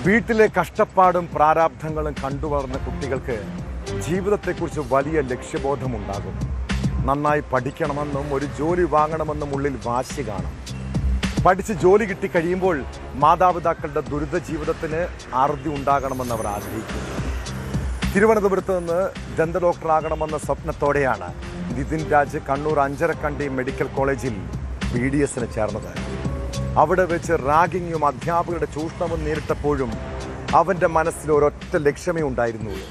വീട്ടിലെ കഷ്ടപ്പാടും പ്രാരാബ്ധങ്ങളും കണ്ടുവളർന്ന കുട്ടികൾക്ക് ജീവിതത്തെക്കുറിച്ച് വലിയ ലക്ഷ്യബോധമുണ്ടാകും. നന്നായി പഠിക്കണമെന്നും ഒരു ജോലി വാങ്ങണമെന്നും ഉള്ളിൽ വാശി കാണും. പഠിച്ച് ജോലി കിട്ടിക്കഴിയുമ്പോൾ മാതാപിതാക്കളുടെ ദുരിത ജീവിതത്തിന് അറുതി ഉണ്ടാകണമെന്ന് അവർ ആഗ്രഹിക്കുന്നു. തിരുവനന്തപുരത്ത് നിന്ന് ദന്ത ഡോക്ടറാകണമെന്ന സ്വപ്നത്തോടെയാണ് നിതിൻ രാജ് കണ്ണൂർ അഞ്ചരക്കണ്ടി മെഡിക്കൽ കോളേജിൽ BDSന് ചേർന്നത്. അവിടെ വെച്ച് റാഗിങ്ങും അധ്യാപകരുടെ ചൂഷണവും നേരിട്ടപ്പോഴും അവൻ്റെ മനസ്സിൽ ഒരൊറ്റ ലക്ഷ്യമേ ഉണ്ടായിരുന്നുള്ളൂ.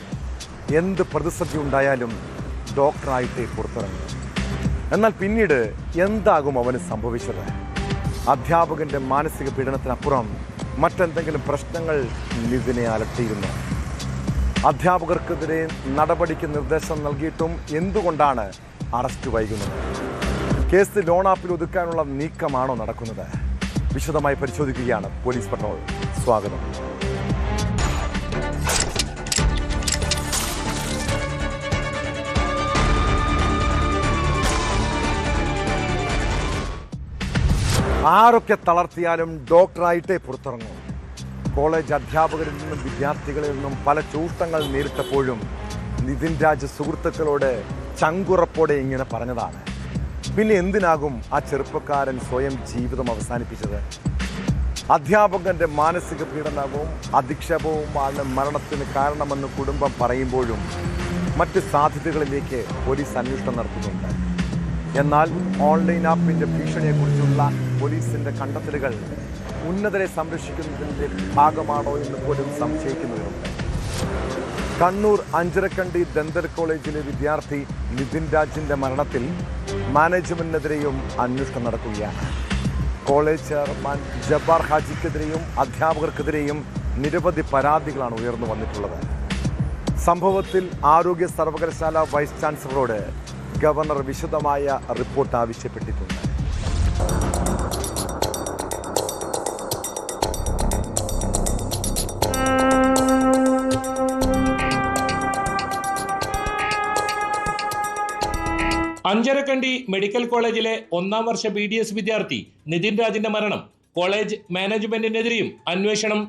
എന്ത് പ്രതിസന്ധി ഉണ്ടായാലും ഡോക്ടറായിട്ടേ പുറത്തിറങ്ങും. എന്നാൽ പിന്നീട് എന്താകും അവന് സംഭവിച്ചത്? അധ്യാപകൻ്റെ മാനസിക പീഡനത്തിനപ്പുറം മറ്റെന്തെങ്കിലും പ്രശ്നങ്ങൾ നിതിനെ അലട്ടിയിരുന്നു. അധ്യാപകർക്കെതിരെ നടപടിക്ക് നിർദ്ദേശം നൽകിയിട്ടും എന്തുകൊണ്ടാണ് അറസ്റ്റ് വൈകുന്നത്? കേസ് ലോൺ ആപ്പിൽ ഒതുക്കാനുള്ള നീക്കമാണോ നടക്കുന്നത്? വിശദമായി പരിശോധിക്കുകയാണ് പോലീസ് പട്രോൾ. സ്വാഗതം. ആരൊക്കെ തളർത്തിയാലും ഡോക്ടറായിട്ടേ പുറത്തിറങ്ങും. കോളേജ് അധ്യാപകരിൽ നിന്നും വിദ്യാർത്ഥികളിൽ നിന്നും പല ചൂഷണങ്ങൾ നേരിട്ടപ്പോഴും നിതിൻ രാജ് സുഹൃത്തുക്കളോട് ചങ്കുറപ്പോടെ ഇങ്ങനെ പറഞ്ഞതാണ്. പിന്നെ എന്തിനാകും ആ ചെറുപ്പക്കാരൻ സ്വയം ജീവിതം അവസാനിപ്പിച്ചത്? അധ്യാപകന്റെ മാനസിക പീഡനവും അധിക്ഷേപവുമാണ് മരണത്തിന് കാരണമെന്ന് കുടുംബം പറയുമ്പോഴും മറ്റ് സാധ്യതകളിലേക്ക് പോലീസ് അന്വേഷണം നടത്തുന്നുണ്ട്. എന്നാൽ ഓൺലൈൻ ആപ്പിന്റെ ഭീഷണിയെക്കുറിച്ചുള്ള പോലീസിന്റെ കണ്ടെത്തലുകൾ ഉന്നതരെ സംരക്ഷിക്കുന്നതിൻ്റെ ഭാഗമാണോ എന്ന് പോലും സംശയിക്കുന്നവരുണ്ട്. കണ്ണൂർ അഞ്ചരക്കണ്ടി ദന്തൽ കോളേജിലെ വിദ്യാർത്ഥി നിതിൻ രാജിന്റെ മരണത്തിൽ മാനേജ്മെന്റിനെതിരെയും അന്വേഷണം നടക്കുകയാണ്. കോളേജ് ചെയർമാൻ ജബ്ബാർ ഹാജിക്കെതിരെയും അധ്യാപകർക്കെതിരെയും നിരവധി പരാതികളാണ് ഉയർന്നു വന്നിട്ടുള്ളത്. സംഭവത്തിൽ ആരോഗ്യ സർവകലാശാല വൈസ് ചാൻസലറോട് ഗവർണർ വിശദമായ റിപ്പോർട്ട് ആവശ്യപ്പെട്ടിട്ടുണ്ട്. അഞ്ചരക്കണ്ടി മെഡിക്കൽ കോളേജിലെ 1ാം വർഷ BDS വിദ്യാർത്ഥി നിതിൻ രാജിന്റെ മരണം കോളേജ് മാനേജ്മെന്റിനെതിരെയും അന്വേഷണം.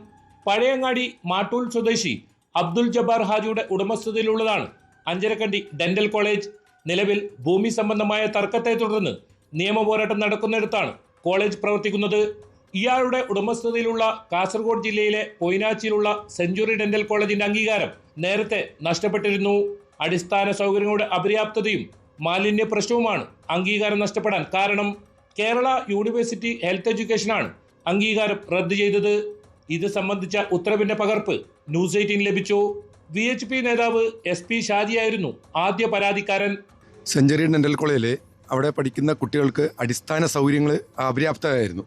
പഴയങ്ങാടി മാട്ടൂൽ സ്വദേശി അബ്ദുൽ ജബ്ബാർ ഹാജിയുടെ ഉടമസ്ഥതയിലുള്ളതാണ് അഞ്ചരക്കണ്ടി ഡെന്റൽ കോളേജ്. നിലവിൽ ഭൂമി സംബന്ധമായ തർക്കത്തെ തുടർന്ന് നിയമപോരാട്ടം നടക്കുന്നിടത്താണ് കോളേജ് പ്രവർത്തിക്കുന്നത്. ഇയാളുടെ ഉടമസ്ഥതയിലുള്ള കാസർഗോഡ് ജില്ലയിലെ പൊയിനാച്ചിയിലുള്ള സെഞ്ചുറി ഡെന്റൽ കോളേജിന്റെ അംഗീകാരം നേരത്തെ നഷ്ടപ്പെട്ടിരുന്നു. അടിസ്ഥാന സൗകര്യങ്ങളുടെ അപര്യാപ്തതയും മാലിന്യ പ്രശ്നവുമാണ് അംഗീകാരം നഷ്ടപ്പെടാൻ കാരണം. കേരള യൂണിവേഴ്സിറ്റി ഹെൽത്ത് എഡ്യൂക്കേഷനാണ് അംഗീകാരം റദ്ദു ചെയ്തത്. ഇത് സംബന്ധിച്ച ഉത്തരവിന്റെ പകർപ്പ് ന്യൂസ് 18 ലഭിച്ചു. VHP നേതാവ് SP ഷാജിയായിരുന്നു ആദ്യ പരാതിക്കാരൻ. സെഞ്ചുറി ഡെന്റൽ കോളേജിലെ അവിടെ പഠിക്കുന്ന കുട്ടികൾക്ക് അടിസ്ഥാന സൗകര്യങ്ങൾ അപര്യാപ്തമായിരുന്നു.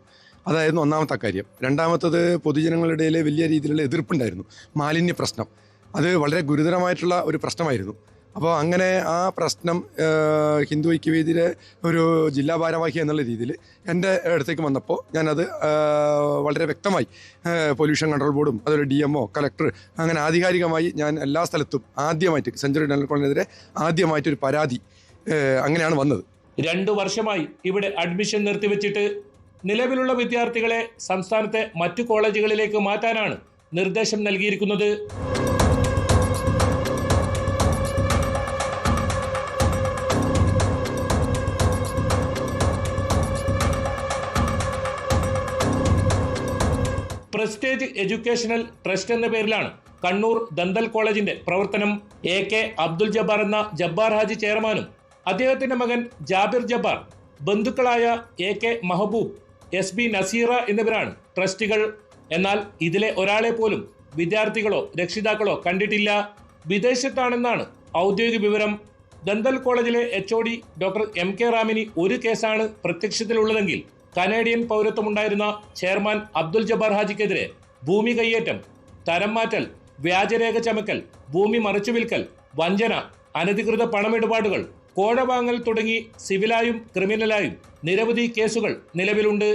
അതായിരുന്നു ഒന്നാമത്തെ കാര്യം. രണ്ടാമത്തത് പൊതുജനങ്ങളുടെ വലിയ രീതിയിലുള്ള എതിർപ്പുണ്ടായിരുന്നു. മാലിന്യ പ്രശ്നം അത് വളരെ ഗുരുതരമായിട്ടുള്ള ഒരു പ്രശ്നമായിരുന്നു. അപ്പോൾ അങ്ങനെ ആ പ്രശ്നം ഹിന്ദു ഐക്യവേദിയിലെ ഒരു ജില്ലാ ഭാരവാഹി എന്നുള്ള രീതിയിൽ എൻ്റെ അടുത്തേക്ക് വന്നപ്പോൾ ഞാനത് വളരെ വ്യക്തമായി പൊല്യൂഷൻ കൺട്രോൾ ബോർഡും അതൊരു DMO കളക്ടർ അങ്ങനെ ആധികാരികമായി ഞാൻ എല്ലാ സ്ഥലത്തും ആദ്യമായിട്ട് സെഞ്ചുറി ഡെന്റൽ കോളേജിനെതിരെ ആദ്യമായിട്ടൊരു പരാതി അങ്ങനെയാണ് വന്നത്. 2 വർഷമായി ഇവിടെ അഡ്മിഷൻ നിർത്തിവെച്ചിട്ട് നിലവിലുള്ള വിദ്യാർത്ഥികളെ സംസ്ഥാനത്തെ മറ്റു കോളേജുകളിലേക്ക് മാറ്റാനാണ് നിർദ്ദേശം നൽകിയിരിക്കുന്നത്. പ്രസ്റ്റേജ് എഡ്യൂക്കേഷണൽ ട്രസ്റ്റ് എന്ന പേരിലാണ് കണ്ണൂർ ദന്തൽ കോളേജിന്റെ പ്രവർത്തനം. AK അബ്ദുൽ ജബ്ബാർ എന്ന ജബ്ബാർ ഹാജി ചെയർമാനും അദ്ദേഹത്തിന്റെ മകൻ ജാബിർ ജബ്ബാർ, ബന്ധുക്കളായ AK മഹബൂബ്, SB നസീറ എന്നിവരാണ് ട്രസ്റ്റികൾ. എന്നാൽ ഇതിലെ ഒരാളെ പോലും വിദ്യാർത്ഥികളോ രക്ഷിതാക്കളോ കണ്ടിട്ടില്ല. വിദേശത്താണെന്നാണ് ഔദ്യോഗിക വിവരം. ദന്തൽ കോളേജിലെ HOD ഡോക്ടർ MK റാമിനി ഒരു കേസാണ് പ്രത്യക്ഷത്തിലുള്ളതെങ്കിൽ കനേഡിയൻ പൗരത്വമുണ്ടായിരുന്ന ചെയർമാൻ അബ്ദുൽ ജബ്ബാർ ഹാജിക്കെതിരെ ഭൂമി കയ്യേറ്റം, തരം മാറ്റൽ, വ്യാജരേഖ ചമക്കൽ, ഭൂമി മറിച്ചുവിൽക്കൽ, വഞ്ചന, അനധികൃത പണമിടപാടുകൾ, കോഴ വാങ്ങൽ തുടങ്ങി സിവിലായും ക്രിമിനലായും നിരവധി കേസുകൾ നിലവിലുണ്ട്.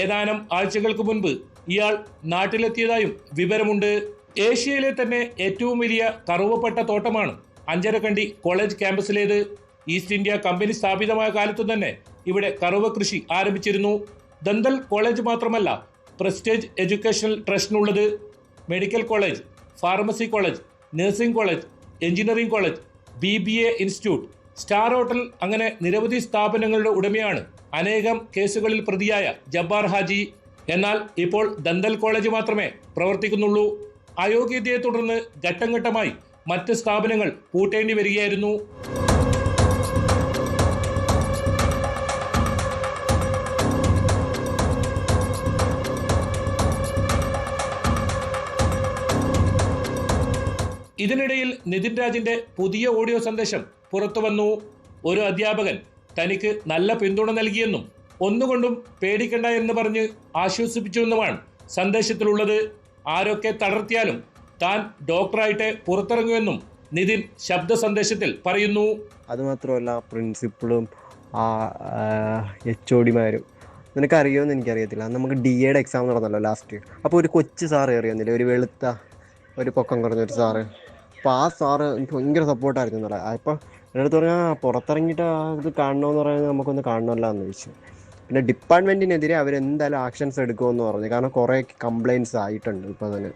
ഏതാനും ആഴ്ചകൾക്ക് മുൻപ് ഇയാൾ നാട്ടിലെത്തിയതായും വിവരമുണ്ട്. ഏഷ്യയിലെ തന്നെ ഏറ്റവും വലിയ കറുവപ്പട്ട തോട്ടമാണ് അഞ്ചരക്കണ്ടി കോളേജ് ക്യാമ്പസിലേത്. ഈസ്റ്റ് ഇന്ത്യ കമ്പനി സ്ഥാപിതമായ കാലത്തു തന്നെ ഇവിടെ കറുവ കൃഷി ആരംഭിച്ചിരുന്നു. ദന്തൽ കോളേജ് മാത്രമല്ല പ്രസ്റ്റേജ് എഡ്യൂക്കേഷണൽ ട്രസ്റ്റിനുള്ളത്. Medical college, pharmacy college, nursing college, engineering college, BBA institute, star hotel അങ്ങനെ നിരവധി സ്ഥാപനങ്ങളുടെ ഉടമയാണ് അനേകം കേസുകളിൽ പ്രതിയായ ജബ്ബാർ ഹാജി. എന്നാൽ ഇപ്പോൾ ദന്തൽ കോളേജ് മാത്രമേ പ്രവർത്തിക്കുന്നുള്ളൂ. അയോഗ്യതയെ തുടർന്ന് ഘട്ടം ഘട്ടമായി മറ്റ് സ്ഥാപനങ്ങൾ പൂട്ടേണ്ടി വരികയായിരുന്നു. ഇതിനിടയിൽ നിതിൻ രാജിന്റെ പുതിയ ഓഡിയോ സന്ദേശം പുറത്തു വന്നു. ഒരു അധ്യാപകൻ തനിക്ക് നല്ല പിന്തുണ നൽകിയെന്നും ഒന്നുകൊണ്ടും പേടിക്കണ്ട എന്ന് പറഞ്ഞ് ആശ്വസിപ്പിച്ചുവെന്നുമാണ് സന്ദേശത്തിലുള്ളത്. ആരൊക്കെ തളർത്തിയാലും താൻ ഡോക്ടറായിട്ട് പുറത്തിറങ്ങുമെന്നും നിതിൻ ശബ്ദ സന്ദേശത്തിൽ പറയുന്നു. അതുമാത്രമല്ല, പ്രിൻസിപ്പളും HODമാരും നിനക്കറിയുമെന്ന് എനിക്കറിയത്തില്ല. നമുക്ക് DAയുടെ എക്സാം നടന്നല്ലോ ലാസ്റ്റ്. അപ്പോൾ ഒരു കൊച്ചു സാറ് അറിയുന്നില്ല, ഒരു വെളുത്ത ഒരു പൊക്കം കുറഞ്ഞൊരു സാറ്. അപ്പോൾ ആ സാറ് എനിക്ക് ഭയങ്കര സപ്പോർട്ടായിരുന്നു എന്നല്ല. അപ്പോൾ എൻ്റെ അടുത്ത് പറഞ്ഞാൽ പുറത്തിറങ്ങിയിട്ട് ഇത് കാണണമെന്ന് പറയുന്നത് നമുക്കൊന്ന് കാണണമല്ലോ എന്ന് ചോദിച്ചു. പിന്നെ ഡിപ്പാർട്ട്മെൻറ്റിനെതിരെ അവരെന്തായാലും ആക്ഷൻസ് എടുക്കുമെന്ന് പറഞ്ഞു. കാരണം കുറേ കംപ്ലയിൻറ്റ്സ് ആയിട്ടുണ്ട് ഇപ്പോൾ തന്നെ.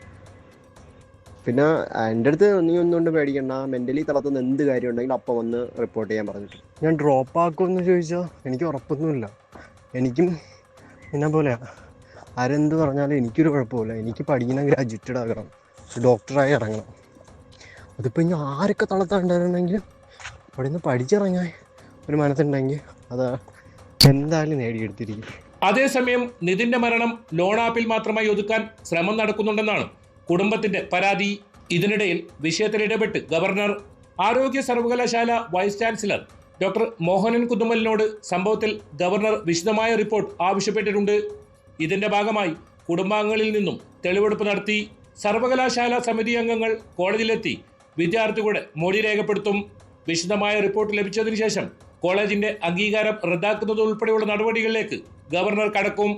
പിന്നെ എൻ്റെ അടുത്ത് നീ ഒന്നുകൊണ്ട് പേടിക്കണ്ട, മെൻ്റലി തളർത്തുന്ന എന്ത് കാര്യം ഉണ്ടെങ്കിലും അപ്പം വന്ന് റിപ്പോർട്ട് ചെയ്യാൻ പറഞ്ഞിട്ട്. ഞാൻ ഡ്രോപ്പ് ആക്കുമെന്ന് ചോദിച്ചാൽ എനിക്ക് ഉറപ്പൊന്നുമില്ല. എനിക്കും എന്നെ പോലെയാണ്. ആരെന്ത് പറഞ്ഞാലും എനിക്കൊരു കുഴപ്പമില്ല. എനിക്ക് പഠിക്കണം, ഗ്രാജുവേറ്റഡ് ആകണം, ഡോക്ടറായി ഇറങ്ങണം. അതിപ്പോൾ ഇനി ആരൊക്കെ തളർത്താണ്ടായിരുന്നെങ്കിലും അവിടെ നിന്ന് പഠിച്ചിറങ്ങാൻ ഒരു മനസ്സുണ്ടെങ്കിൽ അത് എന്തായാലും നേടിയെടുത്തിരിക്കും. അതേസമയം നിതിന്റെ മരണം ലോൺ ആപ്പിൽ മാത്രമായി ഒതുക്കാൻ ശ്രമം നടക്കുന്നുണ്ടെന്നാണ് കുടുംബത്തിന്റെ പരാതി. ഇതിനിടയിൽ വിഷയത്തിൽ ഇടപെട്ട് ഗവർണർ. ആരോഗ്യ സർവകലാശാല വൈസ് ചാൻസലർ ഡോക്ടർ മോഹനൻ കുന്നുമ്മലിനോട് സംഭവത്തിൽ ഗവർണർ വിശദമായ റിപ്പോർട്ട് ആവശ്യപ്പെട്ടിട്ടുണ്ട്. ഇതിന്റെ ഭാഗമായി കുടുംബാംഗങ്ങളിൽ നിന്നും തെളിവെടുപ്പ് നടത്തി. സർവകലാശാല സമിതി അംഗങ്ങൾ കോളേജിലെത്തി വിദ്യാർത്ഥികളുടെ മൊഴി രേഖപ്പെടുത്തും. വിശദമായ റിപ്പോർട്ട് ലഭിച്ചതിനു ശേഷം കോളേജിന്റെ അംഗീകാരം റദ്ദാക്കുന്നത് ഉൾപ്പെടെയുള്ള നടപടികളിലേക്ക് ഗവർണർ കടക്കും.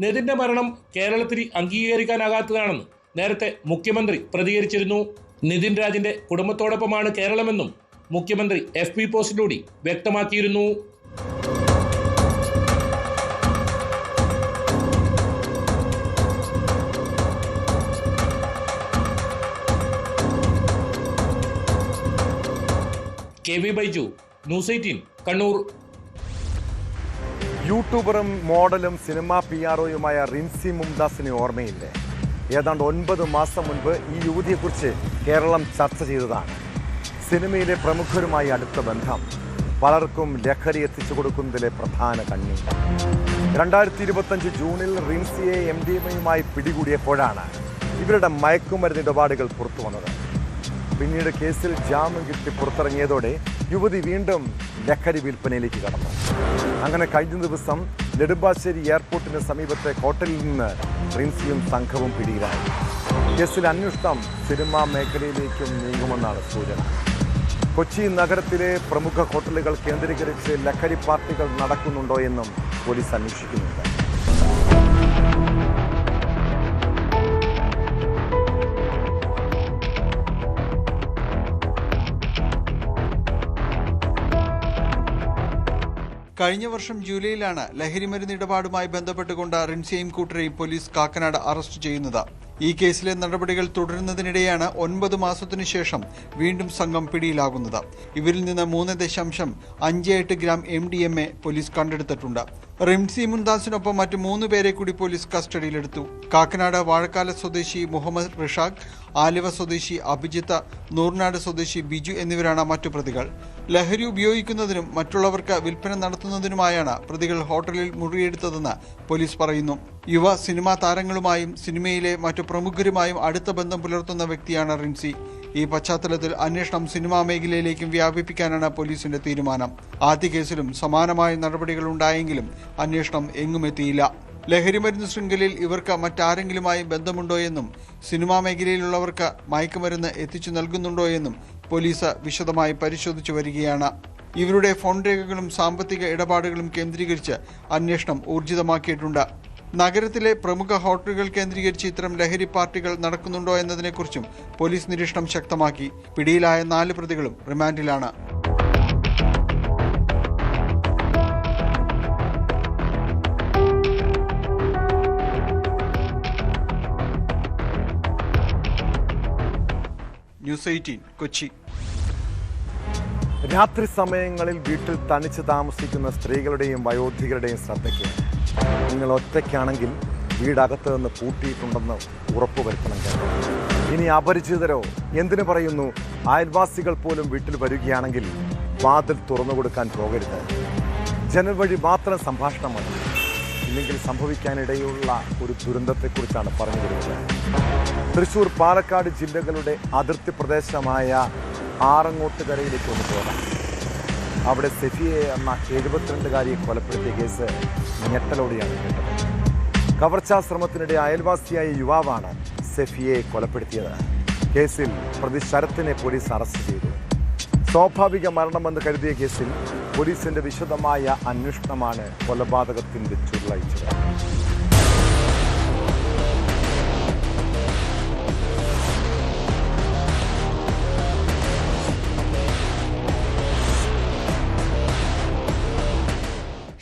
നിതിന്റെ മരണം കേരളത്തിൽ അംഗീകരിക്കാനാകാത്തതാണെന്ന് നേരത്തെ മുഖ്യമന്ത്രി പ്രതികരിച്ചിരുന്നു. നിതിൻ രാജിന്റെ കുടുംബത്തോടൊപ്പമാണ് കേരളമെന്നും മുഖ്യമന്ത്രി FB പോസ്റ്റിലൂടെ വ്യക്തമാക്കിയിരുന്നു. KV Baiju, news 18 Kannur. യൂട്യൂബറും മോഡലും സിനിമാ PROയുമായ റിൻസി മുംതാസിനെ ഓർമ്മയില്ലേ? ഏതാണ്ട് 9 മാസം മുൻപ് ഈ യുവതിയെക്കുറിച്ച് കേരളം ചർച്ച ചെയ്തതാണ്. സിനിമയിലെ പ്രമുഖരുമായി അടുത്ത ബന്ധം, പലർക്കും ലഹരി എത്തിച്ചു കൊടുക്കുന്നതിലെ പ്രധാന കണ്ണി. 2025 ജൂണിൽ റിൻസിയെ MDMAയുമായി പിടികൂടിയപ്പോഴാണ് ഇവരുടെ മയക്കുമരുന്ന് ഇടപാടുകൾ പുറത്തു വന്നത്. പിന്നീട് കേസിൽ ജാമ്യം കിട്ടി പുറത്തിറങ്ങിയതോടെ യുവതി വീണ്ടും ലഹരി വിൽപ്പനയിലേക്ക് കടന്നു. അങ്ങനെ കഴിഞ്ഞ ദിവസം നെടുമ്പാശ്ശേരി എയർപോർട്ടിന് സമീപത്തെ ഹോട്ടലിൽ നിന്ന് റിൻസിയും സംഘവും പിടിയിലായി. കേസിൽ അന്വേഷണം സിനിമാ മേഖലയിലേക്കും നീങ്ങുമെന്നാണ് സൂചന. കൊച്ചി നഗരത്തിലെ പ്രമുഖ ഹോട്ടലുകൾ കേന്ദ്രീകരിച്ച് ലഹരി പാർട്ടികൾ നടക്കുന്നുണ്ടോ എന്നും പോലീസ് അന്വേഷിക്കുന്നുണ്ട്. കഴിഞ്ഞ വർഷം ജൂലൈയിലാണ് ലഹരിമരുന്ന് ഇടപാടുമായി ബന്ധപ്പെട്ടുകൊണ്ട് റിൻസിയെയും കൂട്ടരെയും പോലീസ് കാക്കനാട് അറസ്റ്റ് ചെയ്യുന്നത്. ഈ കേസിലെ നടപടികൾ തുടരുന്നതിനിടെയാണ് 9 മാസത്തിനു ശേഷം വീണ്ടും സംഘം പിടിയിലാകുന്നത്. ഇവരിൽ നിന്ന് 3.58 ഗ്രാം MDMA പോലീസ് കണ്ടെടുത്തിട്ടുണ്ട്. റിൻസി മുംതാസിനൊപ്പം മറ്റ് 3 പേരെ കൂടി പോലീസ് കസ്റ്റഡിയിലെടുത്തു. കാക്കനാട് വാഴക്കാല സ്വദേശി മുഹമ്മദ് റിഷാഖ്, ആലുവ സ്വദേശി അഭിജിത്ത്, നൂർനാട് സ്വദേശി ബിജു എന്നിവരാണ് മറ്റു പ്രതികൾ. ലഹരി ഉപയോഗിക്കുന്നതിനും മറ്റുള്ളവർക്ക് വിൽപ്പന നടത്തുന്നതിനുമായാണ് പ്രതികൾ ഹോട്ടലിൽ മുറിയെടുത്തതെന്ന് പോലീസ് പറയുന്നു. യുവ സിനിമാ താരങ്ങളുമായും സിനിമയിലെ മറ്റു പ്രമുഖരുമായും അടുത്ത ബന്ധം പുലർത്തുന്ന വ്യക്തിയാണ് റിൻസി. ഈ പശ്ചാത്തലത്തിൽ അന്വേഷണം സിനിമാ മേഖലയിലേക്കും വ്യാപിപ്പിക്കാനാണ് പോലീസിന്റെ തീരുമാനം. ആദ്യ കേസിലും സമാനമായ നടപടികൾ ഉണ്ടായെങ്കിലും അന്വേഷണം എങ്ങുമെത്തിയില്ല. ലഹരിമരുന്ന് ശൃംഖലയിൽ ഇവർക്ക് മറ്റാരെങ്കിലുമായി ബന്ധമുണ്ടോ എന്നും സിനിമാ മേഖലയിലുള്ളവർക്ക് മയക്കുമരുന്ന് എത്തിച്ചു നൽകുന്നുണ്ടോ എന്നും പോലീസ് വിശദമായി പരിശോധിച്ചു വരികയാണ്. ഇവരുടെ ഫോൺ രേഖകളും സാമ്പത്തിക ഇടപാടുകളും കേന്ദ്രീകരിച്ച് അന്വേഷണം ഊർജിതമാക്കിയിട്ടുണ്ട്. നഗരത്തിലെ പ്രമുഖ ഹോട്ടലുകൾ കേന്ദ്രീകരിച്ച് ഇത്തരം ലഹരി പാർട്ടികൾ നടക്കുന്നുണ്ടോ എന്നതിനെക്കുറിച്ചും പോലീസ് നിരീക്ഷണം ശക്തമാക്കി. പിടിയിലായ 4 പ്രതികളും റിമാൻഡിലാണ്. ന്യൂസ് 18 കൊച്ചി. രാത്രി സമയങ്ങളിൽ വീട്ടിൽ തനിച്ച് താമസിക്കുന്ന സ്ത്രീകളുടെയും വയോധികരുടെയും ശ്രദ്ധയ്ക്ക് നിങ്ങൾ ഒറ്റയ്ക്കാണെങ്കിൽ വീടകത്ത് നിന്ന് പൂട്ടിയിട്ടുണ്ടെന്ന് ഉറപ്പുവരുത്തണം കേട്ടോ. ഇനി അപരിചിതരോ എന്തിനു പറയുന്നു അയൽവാസികൾ പോലും വീട്ടിൽ വരികയാണെങ്കിൽ വാതിൽ തുറന്നു കൊടുക്കാൻ പോകരുത്. ജനൽ വഴി മാത്രം സംഭാഷണം മതി. ഇല്ലെങ്കിൽ സംഭവിക്കാനിടയുള്ള ഒരു ദുരന്തത്തെക്കുറിച്ചാണ് പറഞ്ഞു വരുന്നത്. തൃശ്ശൂർ പാലക്കാട് ജില്ലകളുടെ അതിർത്തി പ്രദേശമായ ആറങ്ങോട്ടുകരയിലേക്ക് ഒന്ന് പോകാം. അവിടെ സെഫിയെ എന്ന 72-കാരിയെ കൊലപ്പെടുത്തിയ കേസ് ഞെട്ടലോടെയാണ് കേട്ടത്. കവർച്ചാ ശ്രമത്തിനിടെ അയൽവാസിയായ യുവാവാണ് സെഫിയെ കൊലപ്പെടുത്തിയത്. കേസിൽ പ്രതി ശരത്തിനെ പോലീസ് അറസ്റ്റ് ചെയ്തു. സ്വാഭാവിക മരണമെന്ന് കരുതിയ കേസിൽ പോലീസിന്റെ വിശദമായ അന്വേഷണമാണ് കൊലപാതകത്തിന്റെ ചുരുളഴിച്ചത്.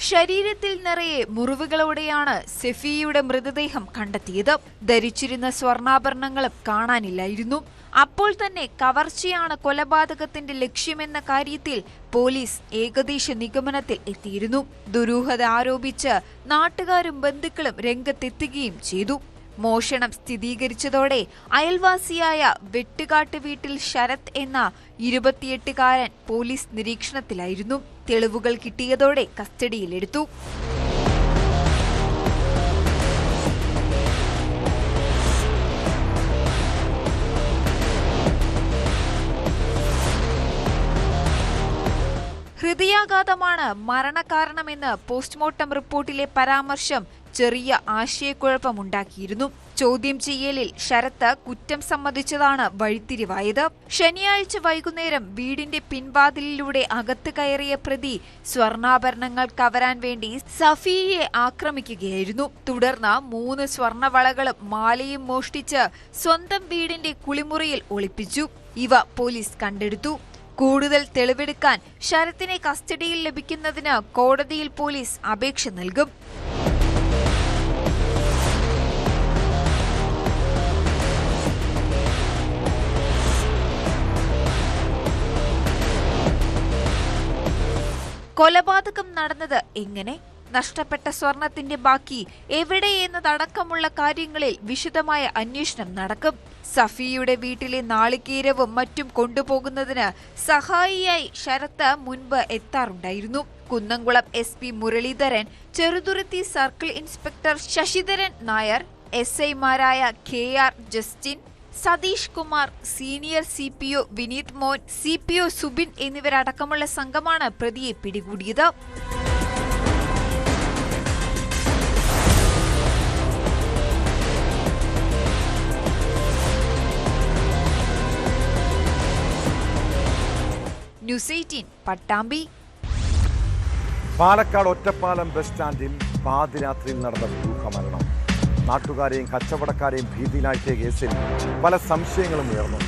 ശരീരത്തിൽ നിറയെ മുറിവുകളോടെയാണ് സെഫിയയുടെ മൃതദേഹം കണ്ടെത്തിയത്. ധരിച്ചിരുന്ന സ്വർണ്ണാഭരണങ്ങളും കാണാനില്ലായിരുന്നു. അപ്പോൾ തന്നെ കവർച്ചയാണ് കൊലപാതകത്തിന്റെ ലക്ഷ്യമെന്ന കാര്യത്തിൽ പോലീസ് ഏകദേശ നിഗമനത്തിൽ എത്തിയിരുന്നു. ദുരൂഹത ആരോപിച്ച് നാട്ടുകാരും ബന്ധുക്കളും രംഗത്തെത്തുകയും ചെയ്തു. മോഷണം സ്ഥിരീകരിച്ചതോടെ അയൽവാസിയായ വെട്ടുകാട്ട് വീട്ടിൽ ശരത് എന്ന 28-കാരൻ പോലീസ് നിരീക്ഷണത്തിലായിരുന്നു. തെളിവുകൾ കിട്ടിയതോടെ കസ്റ്റഡിയിലെടുത്തു. ഹൃദയാഘാതമാണ് മരണകാരണമെന്ന് പോസ്റ്റ്മോർട്ടം റിപ്പോർട്ടിലെ പരാമർശം ചെറിയ ആശയക്കുഴപ്പമുണ്ടാക്കിയിരുന്നു. ചോദ്യം ചെയ്യലിൽ ശരത്ത് കുറ്റം സമ്മതിച്ചതാണ് വഴിത്തിരിവായത്. ശനിയാഴ്ച വൈകുന്നേരം വീടിന്റെ പിൻവാതിലിലൂടെ അകത്ത് കയറിയ പ്രതി സ്വർണ്ണാഭരണങ്ങൾ കവരാൻ വേണ്ടി സഫിയയെ ആക്രമിക്കുകയായിരുന്നു. തുടർന്ന് 3 സ്വർണ്ണവളകളും മാലയും മോഷ്ടിച്ച് സ്വന്തം വീടിന്റെ കുളിമുറിയിൽ ഒളിപ്പിച്ചു. ഇവ പോലീസ് കണ്ടെടുത്തു. കൂടുതൽ തെളിവെടുക്കാൻ ശരത്തിനെ കസ്റ്റഡിയിൽ ലഭിക്കുന്നതിന് കോടതിയിൽ പോലീസ് അപേക്ഷ നൽകും. കൊലപാതകം നടന്നത് എങ്ങനെ, നഷ്ടപ്പെട്ട സ്വർണത്തിന്റെ ബാക്കി എവിടെയെന്നതടക്കമുള്ള കാര്യങ്ങളിൽ വിശദമായ അന്വേഷണം നടക്കും. സഫിയുടെ വീട്ടിലെ നാളികേരവും മറ്റും കൊണ്ടുപോകുന്നതിന് സഹായിയായി ശരത്ത് മുൻപ് എത്താറുണ്ടായിരുന്നു. Kunnamkulam SP Muralidharan, Cheruthuruthy circle inspector Sasidharan Nair, SI-മാരായ KR Justin, Satheesh Kumar, senior CPO Vineeth Mon, CPO Subin എന്നിവരടക്കമുള്ള സംഘമാണ് പ്രതിയെ പിടികൂടിയത്. ന്യൂസ് 18 പട്ടാമ്പി. പാലക്കാട് ഒറ്റപ്പാലം ബസ് സ്റ്റാൻഡിൽ പാതിരാത്രിയിൽ നടന്ന ദുരൂഹമരണം നാട്ടുകാരെയും കച്ചവടക്കാരെയും ഭീതിയിലാക്കിയ കേസിൽ പല സംശയങ്ങളും ഉയർന്നു.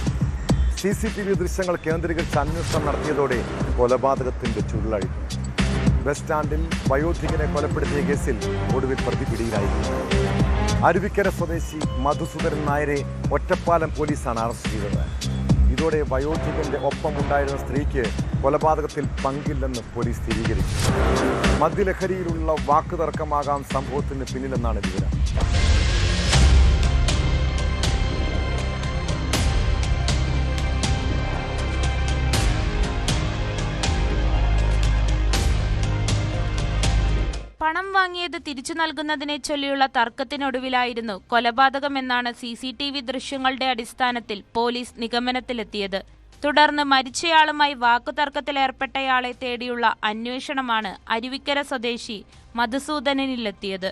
CCTV ദൃശ്യങ്ങൾ കേന്ദ്രീകരിച്ച് അന്വേഷണം നടത്തിയതോടെ കൊലപാതകത്തിന്റെ ചുരുളഴിഞ്ഞു. ബസ് സ്റ്റാൻഡിൽ വയോധികനെ കൊലപ്പെടുത്തിയ കേസിൽ ഒടുവിൽ പ്രതി പിടിയിലായിരുന്നു. അരുവിക്കര സ്വദേശി മധുസൂദനൻ നായരെ ഒറ്റപ്പാലം പോലീസാണ് അറസ്റ്റ് ചെയ്തത്. ഇതോടെ വയോധികന്റെ ഒപ്പമുണ്ടായിരുന്ന സ്ത്രീക്ക് കൊലപാതകത്തിൽ പങ്കില്ലെന്ന് പോലീസ് സ്ഥിരീകരിച്ചു. മദ്യലഹരിയിലുള്ള വാക്കുതർക്കമാകാം സംഭവത്തിന് പിന്നിലെന്നാണ് വിവരം. പണം വാങ്ങിയത് തിരിച്ചു നൽകുന്നതിനെ ചൊല്ലിയുള്ള തർക്കത്തിനൊടുവിലായിരുന്നു കൊലപാതകമെന്നാണ് CCTV ദൃശ്യങ്ങളുടെ അടിസ്ഥാനത്തിൽ പോലീസ് നിഗമനത്തിലെത്തിയത്. തുടർന്ന് മരിച്ചയാളുമായി വാക്കുതർക്കത്തിലേർപ്പെട്ടയാളെ തേടിയുള്ള അന്വേഷണമാണ് അരുവിക്കര സ്വദേശി മധുസൂദനനിലെത്തിയത്.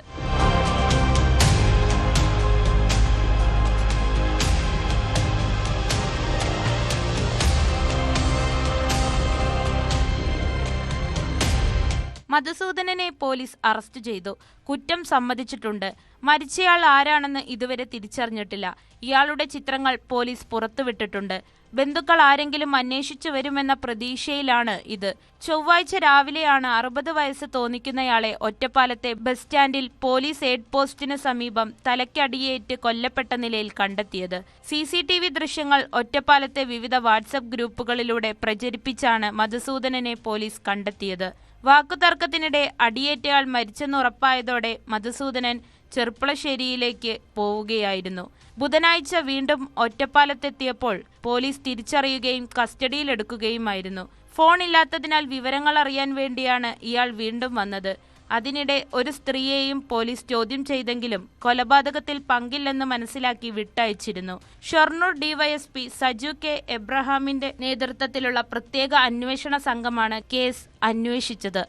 മധുസൂദനനെ പോലീസ് അറസ്റ്റ് ചെയ്തു. കുറ്റം സമ്മതിച്ചിട്ടുണ്ട്. മരിച്ചയാൾ ആരാണെന്ന് ഇതുവരെ തിരിച്ചറിഞ്ഞിട്ടില്ല. ഇയാളുടെ ചിത്രങ്ങൾ പോലീസ് പുറത്തുവിട്ടിട്ടുണ്ട്. ബന്ധുക്കൾ ആരെങ്കിലും അന്വേഷിച്ചു വരുമെന്ന പ്രതീക്ഷയിലാണ് ഇത്. ചൊവ്വാഴ്ച രാവിലെയാണ് 60 വയസ്സ് തോന്നിക്കുന്നയാളെ ഒറ്റപ്പാലത്തെ ബസ് സ്റ്റാൻഡിൽ പോലീസ് എയ്ഡ് പോസ്റ്റിന് സമീപം തലയ്ക്കടിയേറ്റ് കൊല്ലപ്പെട്ട നിലയിൽ കണ്ടെത്തിയത്. CCTV ദൃശ്യങ്ങൾ ഒറ്റപ്പാലത്തെ വിവിധ വാട്സപ്പ് ഗ്രൂപ്പുകളിലൂടെ പ്രചരിപ്പിച്ചാണ് മധുസൂദനനെ പോലീസ് കണ്ടെത്തിയത്. വാക്കുതർക്കത്തിനിടെ അടിയേറ്റയാൾ മരിച്ചെന്ന് ഉറപ്പായതോടെ മധുസൂദനൻ ചെർപ്പളശ്ശേരിയിലേക്ക് പോവുകയായിരുന്നു. ബുധനാഴ്ച വീണ്ടും ഒറ്റപ്പാലത്തെത്തിയപ്പോൾ പോലീസ് തിരിച്ചറിയുകയും കസ്റ്റഡിയിലെടുക്കുകയുമായിരുന്നു. ഫോൺ ഇല്ലാത്തതിനാൽ വിവരങ്ങൾ അറിയാൻ വേണ്ടിയാണ് ഇയാൾ വീണ്ടും വന്നത്. അതിനിടെ ഒരു സ്ത്രീയെയും പോലീസ് ചോദ്യം ചെയ്തെങ്കിലും കൊലപാതകത്തിൽ പങ്കില്ലെന്ന് മനസ്സിലാക്കി വിട്ടയച്ചിരുന്നു. Shoranur DYSP Saju K. എബ്രഹാമിന്റെ നേതൃത്വത്തിലുള്ള പ്രത്യേക അന്വേഷണ സംഘമാണ് കേസ് അന്വേഷിച്ചത്.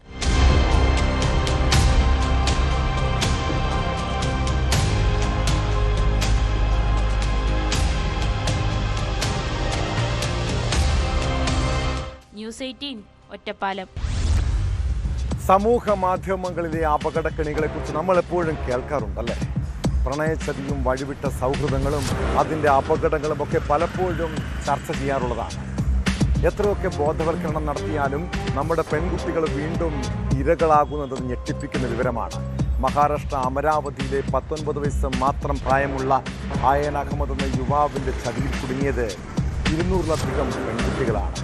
ന്യൂസ് 18 ഒറ്റപ്പാലം. സമൂഹ മാധ്യമങ്ങളിലെ അപകടക്കെണികളെക്കുറിച്ച് നമ്മൾ എപ്പോഴും കേൾക്കാറുണ്ടല്ലേ? പ്രണയച്ചതിയും വഴിവിട്ട സൗഹൃദങ്ങളും അതിൻ്റെ അപകടങ്ങളും ഒക്കെ പലപ്പോഴും ചർച്ച ചെയ്യാറുള്ളതാണ്. എത്രയൊക്കെ ബോധവൽക്കരണം നടത്തിയാലും നമ്മുടെ പെൺകുട്ടികൾ വീണ്ടും ഇരകളാകുന്നത് ഞെട്ടിപ്പിക്കുന്ന വിവരമാണ്. മഹാരാഷ്ട്ര അമരാവതിയിലെ 19 വയസ്സ് മാത്രം പ്രായമുള്ള ആയൻ അഹമ്മദ് എന്ന യുവാവിൻ്റെ ചതിയിൽ കുടുങ്ങിയത് 200-ലധികം പെൺകുട്ടികളാണ്.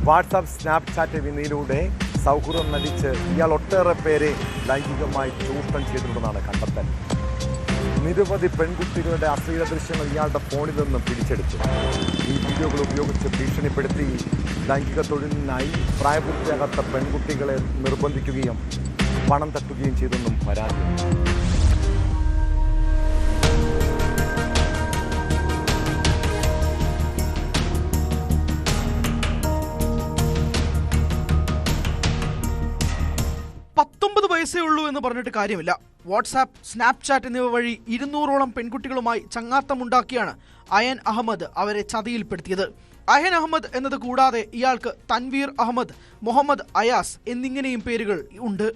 വാട്സാപ്പ്, സ്നാപ്ചാറ്റ് എന്നിവയിലൂടെ സൗഹൃദം നടിച്ച് ഇയാൾ ഒട്ടേറെ പേരെ ലൈംഗികമായി ചൂഷണം ചെയ്തിട്ടുണ്ടെന്നാണ് കണ്ടെത്തൽ. നിരവധി പെൺകുട്ടികളുടെ അശ്ലീല ദൃശ്യങ്ങൾ ഇയാളുടെ ഫോണിൽ നിന്നും പിടിച്ചെടുത്തു. ഈ വീഡിയോകൾ ഉപയോഗിച്ച് ഭീഷണിപ്പെടുത്തി ലൈംഗിക തൊഴിലിനായി പ്രായപൂർത്തിയാകാത്ത പെൺകുട്ടികളെ നിർബന്ധിക്കുകയും പണം തട്ടുകയും ചെയ്തെന്നും പരാതിയുണ്ട്. വയസ്സേ ഉള്ളൂ എന്ന് പറഞ്ഞിട്ട് കാര്യമില്ല. വാട്സാപ്പ്, സ്നാപ്ചാറ്റ് എന്നിവ വഴി 200ഓളം പെൺകുട്ടികളുമായി ചങ്ങാത്തമുണ്ടാക്കിയാണ് അയൻ അഹമ്മദ് അവരെ ചതിയിൽപ്പെടുത്തിയത്. അയൻ അഹമ്മദ് എന്നത് കൂടാതെ ഇയാൾക്ക് തൻവീർ അഹമ്മദ്, മുഹമ്മദ് അയാസ് എന്നിങ്ങനെയും പേരുകൾ ഉണ്ട്.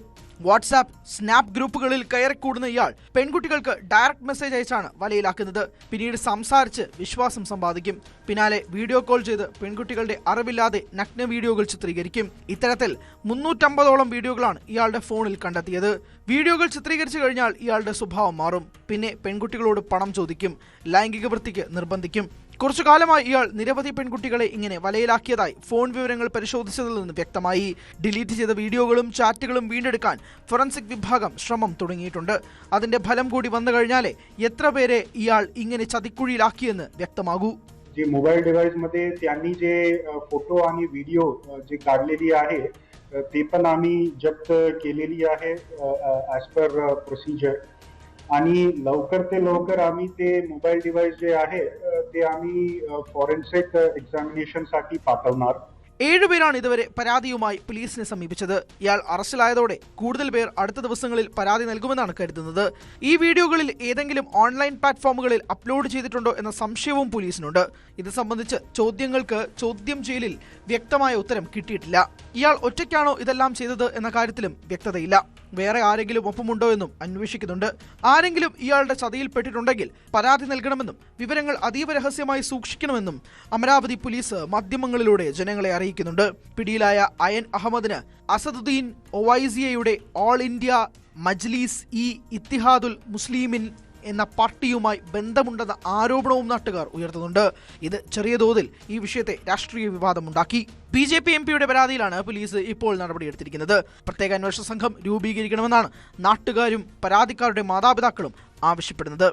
വാട്സാപ്പ്, സ്നാപ്പ് ഗ്രൂപ്പുകളിൽ കയറിക്കൂടുന്ന ഇയാൾ പെൺകുട്ടികൾക്ക് ഡയറക്റ്റ് മെസ്സേജ് അയച്ചാണ് വലയിലാക്കുന്നത്. പിന്നീട് സംസാരിച്ച് വിശ്വാസം സമ്പാദിക്കും. പിന്നാലെ വീഡിയോ കോൾ ചെയ്ത് പെൺകുട്ടികളുടെ അറിവില്ലാതെ നഗ്ന വീഡിയോകൾ ചിത്രീകരിക്കും. ഇത്തരത്തിൽ 350ഓളം വീഡിയോകളാണ് ഇയാളുടെ ഫോണിൽ കണ്ടെത്തിയത്. വീഡിയോകൾ ചിത്രീകരിച്ചു കഴിഞ്ഞാൽ ഇയാളുടെ സ്വഭാവം മാറും. പിന്നെ പെൺകുട്ടികളോട് പണം ചോദിക്കും, ലൈംഗിക വൃത്തിക്ക് നിർബന്ധിക്കും. കുറച്ചു കാലമായി ഇയാൾ നിരവധി പെൺകുട്ടികളെ ഇങ്ങനെ വലയിലാക്കിയതായി ഫോൺ വിവരങ്ങൾ പരിശോധിച്ചതിൽ നിന്ന് വ്യക്തമായി. ഡിലീറ്റ് ചെയ്ത വീഡിയോകളും ചാറ്റുകളും വീണ്ടെടുക്കാൻ ഫോറൻസിക് വിഭാഗം ശ്രമം തുടങ്ങിയിട്ടുണ്ട്. അതിന്റെ ഫലം കൂടി വന്നു കഴിഞ്ഞാലേ എത്ര പേരെ ഇയാൾ ഇങ്ങനെ ചതിക്കുഴിയിലാക്കിയെന്ന് വ്യക്തമാകൂ. जे मोबाईल डिव्हाइसमध्ये त्यांनी जे फोटो आणि व्हिडिओ जे काढलेली आहे ते पण आम्ही जप्त केलेली आहे ॲज पर प्रोसिजर. आणि लवकर ते लवकर आम्ही ते मोबाईल डिव्हाइस जे आहे ते आम्ही फॉरेन्सिक एक्झामिनेशनसाठी पाठवणार. 7 പേരാണ് ഇതുവരെ പരാതിയുമായി പോലീസിനെ സമീപിച്ചത്. ഇയാൾ അറസ്റ്റിലായതോടെ കൂടുതൽ പേർ അടുത്ത ദിവസങ്ങളിൽ പരാതി നൽകുമെന്നാണ് കരുതുന്നത്. ഈ വീഡിയോകളിൽ ഏതെങ്കിലും ഓൺലൈൻ പ്ലാറ്റ്ഫോമുകളിൽ അപ്ലോഡ് ചെയ്തിട്ടുണ്ടോ എന്ന സംശയവും പോലീസിനുണ്ട്. ഇത് സംബന്ധിച്ച് ചോദ്യങ്ങൾക്ക് ചോദ്യം ചെയ്യലിൽ വ്യക്തമായ ഉത്തരം കിട്ടിയിട്ടില്ല. ഇയാൾ ഒറ്റയ്ക്കാണോ ഇതെല്ലാം ചെയ്തത് എന്ന കാര്യത്തിലും വ്യക്തതയില്ല. വേറെ ആരെങ്കിലും ഒപ്പമുണ്ടോ എന്നും അന്വേഷിക്കുന്നുണ്ട്. ആരെങ്കിലും ഇയാളുടെ ചതിയിൽപ്പെട്ടിട്ടുണ്ടെങ്കിൽ പരാതി നൽകണമെന്നും വിവരങ്ങൾ അതീവ രഹസ്യമായി സൂക്ഷിക്കണമെന്നും അമരാവതി പോലീസ് മാധ്യമങ്ങളിലൂടെ ജനങ്ങളെ അറിയിക്കുന്നുണ്ട്. പിടിയിലായ അയൻ അഹമ്മദിന് അസദുദ്ദീൻ ഒവൈസിയയുടെ ഓൾ ഇന്ത്യ മജ്ലിസ് ഇ ഇത്തിഹാദുൽ മുസ്ലിമിൻ എന്ന പാർട്ടിയുമായി ബന്ധമുണ്ടെന്ന ആരോപണവും നാട്ടുകാർ ഉയർത്തുന്നുണ്ട്. ഇത് ചെറിയ തോതിൽ ഈ വിഷയത്തെ രാഷ്ട്രീയ വിവാദമുണ്ടാക്കി. BJP MPയുടെ പരാതിയിലാണ് പോലീസ് ഇപ്പോൾ നടപടിയെടുത്തിരിക്കുന്നത്. പ്രത്യേക അന്വേഷണ സംഘം രൂപീകരിക്കണമെന്നാണ് നാട്ടുകാരും പരാതിക്കാരുടെ മാതാപിതാക്കളും ആവശ്യപ്പെടുന്നത്.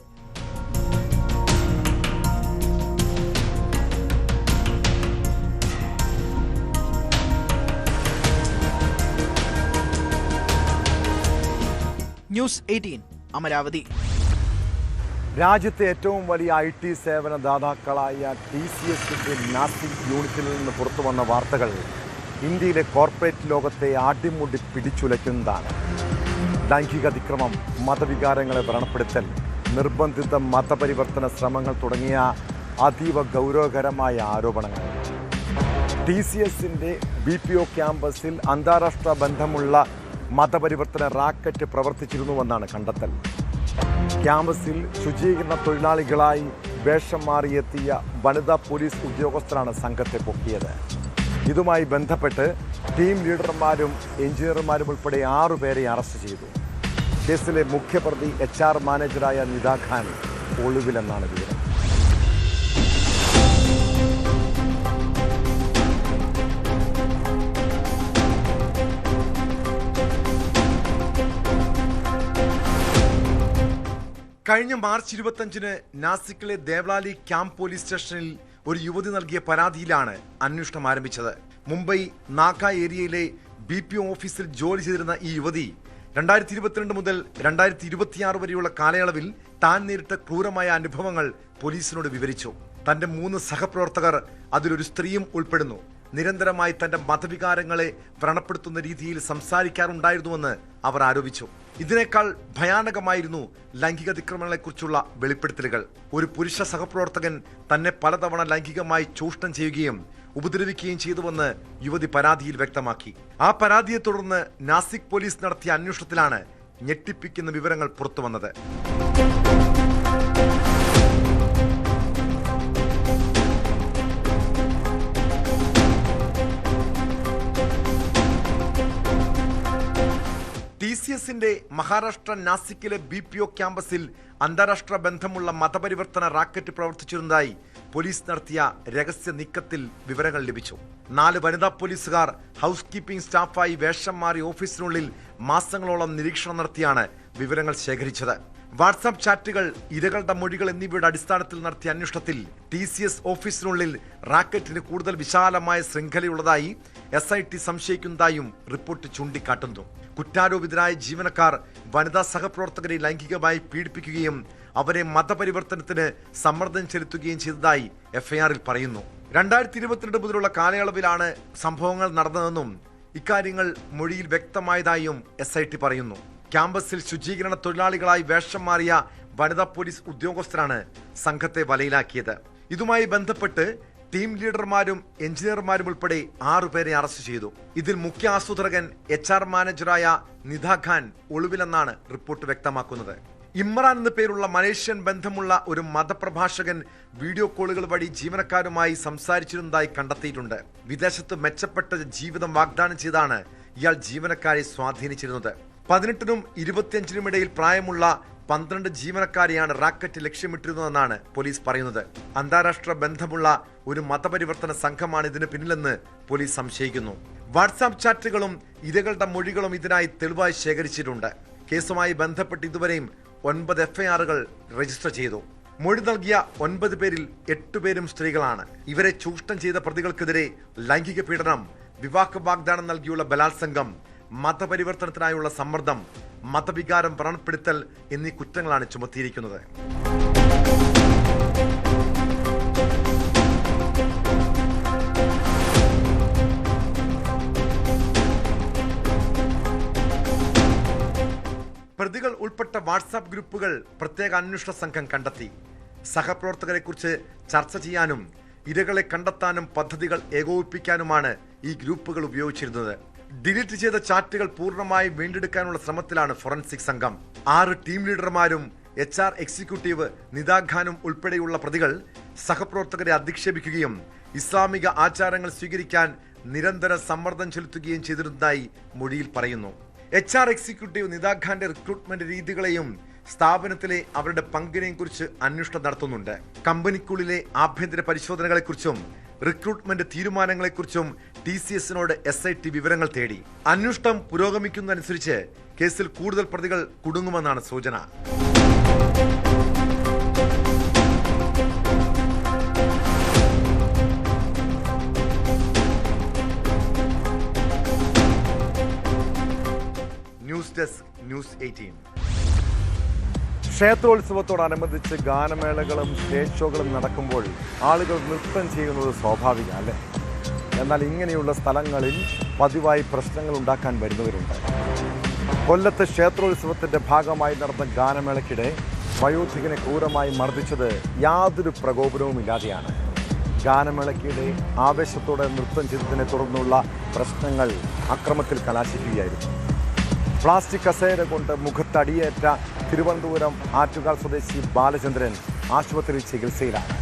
ന്യൂസ് 18 അമരാവതി. രാജ്യത്തെ ഏറ്റവും വലിയ IT സേവന ദാതാക്കളായ TCSന്റെ നാസിക് യൂണിറ്റിൽ നിന്ന് പുറത്തു വന്ന വാർത്തകൾ ഇന്ത്യയിലെ കോർപ്പറേറ്റ് ലോകത്തെ അടിമുടി പിടിച്ചുലയ്ക്കുന്നതാണ്. ലൈംഗിക അതിക്രമം, മതവികാരങ്ങളെ വ്രണപ്പെടുത്തൽ, നിർബന്ധിത മതപരിവർത്തന ശ്രമങ്ങൾ തുടങ്ങിയ അതീവ ഗൗരവകരമായ ആരോപണങ്ങൾ. TCSന്റെ BPO ക്യാമ്പസിൽ അന്താരാഷ്ട്ര ബന്ധമുള്ള മതപരിവർത്തന റാക്കറ്റ് പ്രവർത്തിച്ചിരുന്നുവെന്നാണ് കണ്ടെത്തൽ. ക്യാമ്പസിൽ ശുചീകരണ തൊഴിലാളികളായി വേഷം മാറിയെത്തിയ വനിതാ പോലീസ് ഉദ്യോഗസ്ഥരാണ് സംഘത്തെ പൊക്കിയത്. ഇതുമായി ബന്ധപ്പെട്ട് ടീം ലീഡർമാരും എഞ്ചിനീയർമാരും ഉൾപ്പെടെ 6 പേരെ അറസ്റ്റ് ചെയ്തു. കേസിലെ മുഖ്യപ്രതി HR മാനേജറായ നിദാ ഖാൻ ഒളിവിലെന്നാണ് വിവരം. കഴിഞ്ഞ മാർച്ച് 25-ന് നാസിക്കിലെ ദേവ്ലാലി ക്യാമ്പ് പോലീസ് സ്റ്റേഷനിൽ ഒരു യുവതി നൽകിയ പരാതിയിലാണ് അന്വേഷണം ആരംഭിച്ചത്. മുംബൈ നാഗ ഏരിയയിലെ BPO ഓഫീസിൽ ജോലി ചെയ്തിരുന്ന ഈ യുവതി 2022 മുതൽ 2026 വരെയുള്ള കാലയളവിൽ താൻ നേരിട്ട ക്രൂരമായ അനുഭവങ്ങൾ പോലീസിനോട് വിവരിച്ചു. തന്റെ 3 സഹപ്രവർത്തകർ, അതിലൊരു സ്ത്രീയും ഉൾപ്പെടുന്നു, നിരന്തരമായി തന്റെ മതവികാരങ്ങളെ വ്രണപ്പെടുത്തുന്ന രീതിയിൽ സംസാരിക്കാറുണ്ടായിരുന്നുവെന്ന് അവർ ആരോപിച്ചു. ഇതിനേക്കാൾ ഭയാനകമായിരുന്നു ലൈംഗികാതിക്രമങ്ങളെക്കുറിച്ചുള്ള വെളിപ്പെടുത്തലുകൾ. ഒരു പുരുഷ സഹപ്രവർത്തകൻ തന്നെ പലതവണ ലൈംഗികമായി ചൂഷണം ചെയ്യുകയും ഉപദ്രവിക്കുകയും ചെയ്തുവെന്ന് യുവതി പരാതിയിൽ വ്യക്തമാക്കി. ആ പരാതിയെ തുടർന്ന് നാസിക് പോലീസ് നടത്തിയ അന്വേഷണത്തിലാണ് ഞെട്ടിപ്പിക്കുന്ന വിവരങ്ങൾ പുറത്തുവന്നത്. TCSന്റെ മഹാരാഷ്ട്ര നാസിക്കിലെ BPO ക്യാമ്പസിൽ അന്താരാഷ്ട്ര ബന്ധമുള്ള മതപരിവർത്തന റാക്കറ്റ് പ്രവർത്തിച്ചിരുന്നതായി പോലീസ് നടത്തിയ രഹസ്യ നീക്കത്തിൽ വിവരങ്ങൾ ലഭിച്ചു. 4 വനിതാ പോലീസുകാർ ഹൗസ് കീപ്പിംഗ് സ്റ്റാഫായി വേഷം മാറി ഓഫീസിനുള്ളിൽ മാസങ്ങളോളം നിരീക്ഷണം നടത്തിയാണ് വിവരങ്ങൾ ശേഖരിച്ചത്. വാട്സാപ്പ് ചാറ്റുകൾ, ഇരകളുടെ മൊഴികൾ എന്നിവയുടെ അടിസ്ഥാനത്തിൽ നടത്തിയ അന്വേഷണത്തിൽ TCS ഓഫീസിനുള്ളിൽ റാക്കറ്റിന് കൂടുതൽ വിശാലമായ ശൃംഖലയുള്ളതായി SIT സംശയിക്കുന്നതായും റിപ്പോർട്ട് ചൂണ്ടിക്കാട്ടുന്നു. കുറ്റാരോപിതരായ ജീവനക്കാർ വനിതാ സഹപ്രവർത്തകരെ ലൈംഗികമായി പീഡിപ്പിക്കുകയും അവരെ മതപരിവർത്തനത്തിന് സമ്മർദ്ദം ചെലുത്തുകയും ചെയ്തതായി FIR-ൽ പറയുന്നു. 2022 മുതലുള്ള കാലയളവിലാണ് സംഭവങ്ങൾ നടന്നതെന്നും ഇക്കാര്യങ്ങൾ മൊഴിയിൽ വ്യക്തമായതായും SIT പറയുന്നു. ക്യാമ്പസിൽ ശുചീകരണ തൊഴിലാളികളായി വേഷം മാറിയ വനിതാ പോലീസ് ഉദ്യോഗസ്ഥരാണ് സംഘത്തെ വലയിലാക്കിയത്. ഇതുമായി ബന്ധപ്പെട്ട് ടീം ലീഡർമാരും എഞ്ചിനീയർമാരും ഉൾപ്പെടെ 6 പേരെ അറസ്റ്റ് ചെയ്തു. ഇതിൽ മുഖ്യ ആസൂത്രകൻ HR മാനേജറായ നിദാ ഖാൻ ഒളിവിലെന്നാണ് റിപ്പോർട്ട് വ്യക്തമാക്കുന്നത്. ഇമ്രാൻ എന്ന പേരുള്ള മലേഷ്യൻ ബന്ധമുള്ള ഒരു മതപ്രഭാഷകൻ വീഡിയോ കോളുകൾ വഴി ജീവനക്കാരുമായി സംസാരിച്ചിരുന്നതായി കണ്ടെത്തിയിട്ടുണ്ട്. വിദേശത്ത് മെച്ചപ്പെട്ട ജീവിതം വാഗ്ദാനം ചെയ്താണ് ഇയാൾ ജീവനക്കാരെ സ്വാധീനിച്ചിരുന്നത്. 18-നും 25-നും ഇടയിൽ പ്രായമുള്ള 12 ജീവനക്കാരെയാണ് റാക്കറ്റ് ലക്ഷ്യമിട്ടിരുന്നതെന്നാണ് പോലീസ് പറയുന്നത്. അന്താരാഷ്ട്ര ബന്ധമുള്ള ഒരു മതപരിവർത്തന സംഘമാണ് ഇതിന് പിന്നിലെന്ന് പോലീസ് സംശയിക്കുന്നു. വാട്സാപ്പ് ചാറ്റുകളും ഇരകളുടെ മൊഴികളും ഇതിനായി തെളിവായി ശേഖരിച്ചിട്ടുണ്ട്. കേസുമായി ബന്ധപ്പെട്ട് ഇതുവരെയും 9 FIR-കൾ രജിസ്റ്റർ ചെയ്തു. മൊഴി നൽകിയ 9 പേരിൽ 8 പേരും സ്ത്രീകളാണ്. ഇവരെ ചൂഷണം ചെയ്ത പ്രതികൾക്കെതിരെ ലൈംഗിക പീഡനം, വിവാഹ വാഗ്ദാനം നൽകിയുള്ള ബലാത്സംഗം, മതപരിവർത്തനത്തിനായുള്ള സമ്മർദ്ദം, മതവികാരം വ്രണപ്പെടുത്തൽ എന്നീ കുറ്റങ്ങളാണ് ചുമത്തിയിരിക്കുന്നത്. പ്രതികൾ ഉൾപ്പെട്ട വാട്സാപ്പ് ഗ്രൂപ്പുകൾ പ്രത്യേക അന്വേഷണ സംഘം കണ്ടെത്തി. സഹപ്രവർത്തകരെക്കുറിച്ച് ചർച്ച ചെയ്യാനും ഇരകളെ കണ്ടെത്താനും പദ്ധതികൾ ഏകോപിപ്പിക്കാനുമാണ് ഈ ഗ്രൂപ്പുകൾ ഉപയോഗിച്ചിരുന്നത്. ഡിലീറ്റ് ചെയ്ത ചാറ്റുകൾ പൂർണ്ണമായി വീണ്ടെടുക്കാനുള്ള ശ്രമത്തിലാണ് ഫോറൻസിക് സംഘം. 6 ടീം ലീഡർമാരും HR എക്സിക്യൂട്ടീവ് നിദാ ഖാനും ഉൾപ്പെടെയുള്ള പ്രതികൾ സഹപ്രവർത്തകരെ അധിക്ഷേപിക്കുകയും ഇസ്ലാമിക ആചാരങ്ങൾ സ്വീകരിക്കാൻ നിരന്തരം സമ്മർദ്ദം ചെലുത്തുകയും ചെയ്തിരുന്നതായി മൊഴിയിൽ പറയുന്നു. HR എക്സിക്യൂട്ടീവ് നിദാ ഖാന്റെ റിക്രൂട്ട്മെന്റ് രീതികളെയും സ്ഥാപനത്തിലെ അവരുടെ പങ്കിനെയും കുറിച്ച് അന്വേഷണം നടത്തുന്നുണ്ട്. കമ്പനിക്കുള്ളിലെ ആഭ്യന്തര പരിശോധനകളെക്കുറിച്ചും റിക്രൂട്ട്മെന്റ് തീരുമാനങ്ങളെക്കുറിച്ചും TCS-നോട് SIT വിവരങ്ങൾ തേടി. അന്വേഷണം പുരോഗമിക്കുന്നതനുസരിച്ച് കേസിൽ കൂടുതൽ പ്രതികൾ കുടുങ്ങുമെന്നാണ് സൂചന. News desk, news 18. ക്ഷേത്രോത്സവത്തോടനുബന്ധിച്ച് ഗാനമേളകളും സ്റ്റേജ് ഷോകളും നടക്കുമ്പോൾ ആളുകൾ നൃത്തം ചെയ്യുന്നത് സ്വാഭാവികം അല്ലേ? എന്നാൽ ഇങ്ങനെയുള്ള സ്ഥലങ്ങളിൽ പതിവായി പ്രശ്നങ്ങൾ ഉണ്ടാക്കാൻ വരുന്നവരുണ്ട്. കൊല്ലത്ത് ക്ഷേത്രോത്സവത്തിന്റെ ഭാഗമായി നടന്ന ഗാനമേളയ്ക്കിടെ വയോധികനെ ക്രൂരമായി മർദ്ദിച്ചത് യാതൊരു പ്രകോപനവുമില്ലാതെയാണ്. ഗാനമേളയ്ക്കിടെ ആവേശത്തോടെ നൃത്തം ചെയ്തതിനെ തുടർന്നുള്ള പ്രശ്നങ്ങൾ അക്രമത്തിൽ കലാശിക്കുകയായിരുന്നു. പ്ലാസ്റ്റിക് കസേര കൊണ്ട് മുഖത്തടിയേറ്റ തിരുവനന്തപുരം ആറ്റുകാൽ സ്വദേശി ബാലചന്ദ്രൻ ആശുപത്രിയിൽ ചികിത്സയിലാണ്.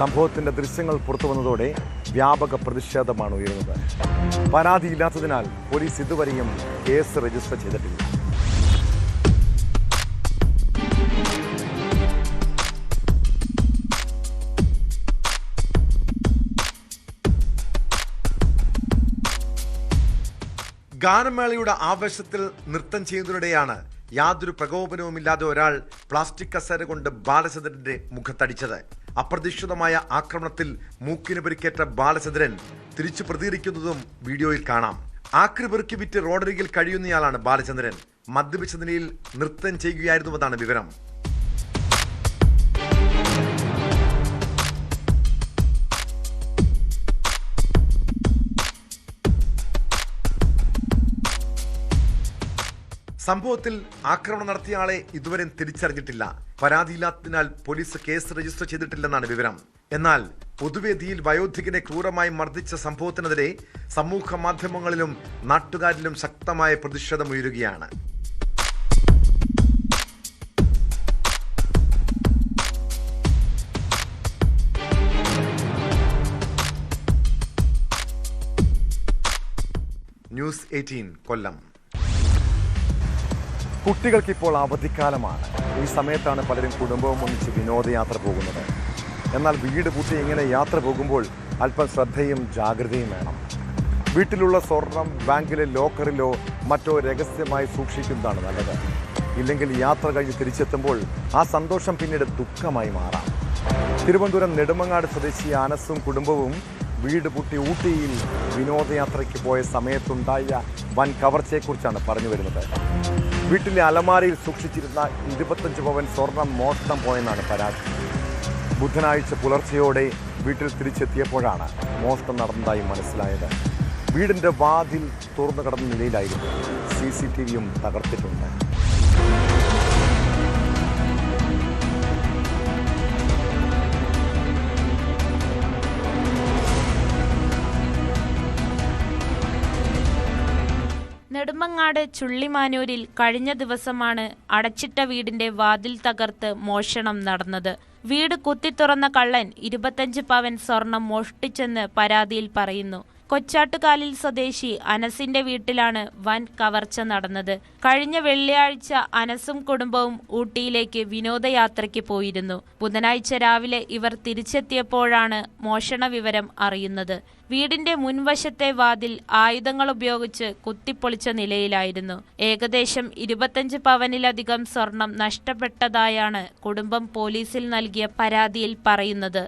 സംഭവത്തിന്റെ ദൃശ്യങ്ങൾ പുറത്തുവന്നതോടെ വ്യാപക പ്രതിഷേധമാണ് ഉയരുന്നത്. പരാതിയില്ലാത്തതിനാൽ പോലീസ് ഇതുവരെയും കേസ് രജിസ്റ്റർ ചെയ്തിട്ടില്ല. ഗാനമേളയുടെ ആവേശത്തിൽ നൃത്തം ചെയ്യുന്നതിനിടെയാണ് യാതൊരു പ്രകോപനവുമില്ലാതെ ഒരാൾ പ്ലാസ്റ്റിക് കസേര കൊണ്ട് ബാലചന്ദ്രന്റെ മുഖത്തടിച്ചത്. അപ്രതീക്ഷിതമായ ആക്രമണത്തിൽ മൂക്കിന് പരിക്കേറ്റ ബാലചന്ദ്രൻ തിരിച്ചു പ്രതികരിക്കുന്നതും വീഡിയോയിൽ കാണാം. ആക്രി പെറുക്കി വിറ്റ് റോഡരികിൽ കഴിയുന്നയാളാണ് ബാലചന്ദ്രൻ. മദ്യപിച്ച നിലയിൽ നൃത്തം ചെയ്യുകയായിരുന്നുവെന്നാണ് വിവരം. സംഭവത്തിൽ ആക്രമണം നടത്തിയ ആളെ ഇതുവരെ തിരിച്ചറിഞ്ഞിട്ടില്ല. പരാതിയില്ലാത്തതിനാൽ പോലീസ് കേസ് രജിസ്റ്റർ ചെയ്തിട്ടില്ലെന്നാണ് വിവരം. എന്നാൽ പൊതുവേദിയിൽ വയോധികനെ ക്രൂരമായി മർദ്ദിച്ച സംഭവത്തിനെതിരെ സമൂഹ മാധ്യമങ്ങളിലും നാട്ടുകാരിലും ശക്തമായ പ്രതിഷേധമുയരുകയാണ്. ന്യൂസ് 18 കൊല്ലം. കുട്ടികൾക്കിപ്പോൾ അവധിക്കാലമാണ്. ഈ സമയത്താണ് പലരും കുടുംബവും ഒന്നിച്ച് വിനോദയാത്ര പോകുന്നത്. എന്നാൽ വീട് പൂട്ടി ഇങ്ങനെ യാത്ര പോകുമ്പോൾ അല്പം ശ്രദ്ധയും ജാഗ്രതയും വേണം. വീട്ടിലുള്ള സ്വർണം ബാങ്കിലെ ലോക്കറിലോ മറ്റോ രഹസ്യമായി സൂക്ഷിക്കുന്നതാണ് നല്ലത്. ഇല്ലെങ്കിൽ യാത്ര കഴിഞ്ഞ് തിരിച്ചെത്തുമ്പോൾ ആ സന്തോഷം പിന്നീട് ദുഃഖമായി മാറാം. തിരുവനന്തപുരം നെടുമങ്ങാട് സ്വദേശി അനസും കുടുംബവും വീട് പൂട്ടി ഊട്ടിയിൽ വിനോദയാത്രയ്ക്ക് പോയ സമയത്തുണ്ടായ വൻ കവർച്ചയെക്കുറിച്ചാണ് പറഞ്ഞു വരുന്നത്. വീട്ടിലെ അലമാരയിൽ സൂക്ഷിച്ചിരുന്ന 25 പവൻ സ്വർണം മോഷണം പോയെന്നാണ് പരാതി. ബുധനാഴ്ച പുലർച്ചെയോടെ വീട്ടിൽ തിരിച്ചെത്തിയപ്പോഴാണ് മോഷണം നടന്നതായി മനസ്സിലായത്. വീടിൻ്റെ വാതിൽ തുറന്നു കിടന്ന നിലയിലായിരുന്നു. CCTVയും തകർത്തിട്ടുണ്ട്. നെടുമങ്ങാട് ചുള്ളിമാനൂരിൽ കഴിഞ്ഞ ദിവസമാണ് അടച്ചിട്ട വീടിന്റെ വാതിൽ തകർത്ത് മോഷണം നടന്നത്. വീട് കുത്തിത്തുറന്ന കള്ളൻ 25 പവൻ സ്വർണം മോഷ്ടിച്ചെന്ന് പരാതിയിൽ പറയുന്നു. കൊച്ചാട്ടുകാലിൽ സ്വദേശി അനസിന്റെ വീട്ടിലാണ് വൻ കവർച്ച നടന്നത്. കഴിഞ്ഞ വെള്ളിയാഴ്ച അനസും കുടുംബവും ഊട്ടിയിലേക്ക് വിനോദയാത്രയ്ക്ക് പോയിരുന്നു. ബുധനാഴ്ച രാവിലെ ഇവർ തിരിച്ചെത്തിയപ്പോഴാണ് മോഷണ വിവരം അറിയുന്നത്. വീടിന്റെ മുൻവശത്തെ വാതിൽ ആയുധങ്ങൾ ഉപയോഗിച്ച് കുത്തിപ്പൊളിച്ച നിലയിലായിരുന്നു. ഏകദേശം 25 പവനിലധികം സ്വർണം നഷ്ടപ്പെട്ടതായാണ് കുടുംബം പോലീസിൽ നൽകിയ പരാതിയിൽ പറയുന്നത്.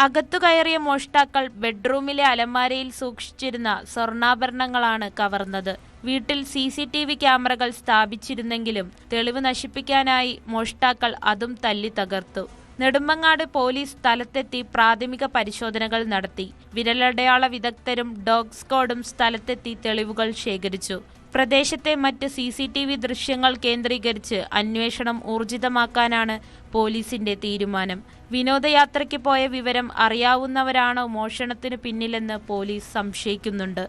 അകത്തു കയറിയ മോഷ്ടാക്കൾ ബെഡ്റൂമിലെ അലമാരയിൽ സൂക്ഷിച്ചിരുന്ന സ്വർണ്ണാഭരണങ്ങളാണ് കവർന്നത്. വീട്ടിൽ CCTV ക്യാമറകൾ സ്ഥാപിച്ചിരുന്നെങ്കിലും തെളിവ് നശിപ്പിക്കാനായി മോഷ്ടാക്കൾ അതും തല്ലി തകർത്തു. നെടുമങ്ങാട് പോലീസ് സ്ഥലത്തെത്തി പ്രാഥമിക പരിശോധനകൾ നടത്തി. വിരലടയാള വിദഗ്ധരും ഡോഗ് സ്ക്വാഡും സ്ഥലത്തെത്തി തെളിവുകൾ ശേഖരിച്ചു. പ്രദേശത്തെ മറ്റ് CCTV ദൃശ്യങ്ങൾ കേന്ദ്രീകരിച്ച് അന്വേഷണം ഊർജിതമാക്കാനാണ് പോലീസിന്റെ തീരുമാനം. വിനോദയാത്രയ്ക്ക് പോയ വിവരം അറിയാവുന്നവരാണോ മോഷണത്തിന് പിന്നിലെന്ന് പോലീസ് സംശയിക്കുന്നുണ്ട്.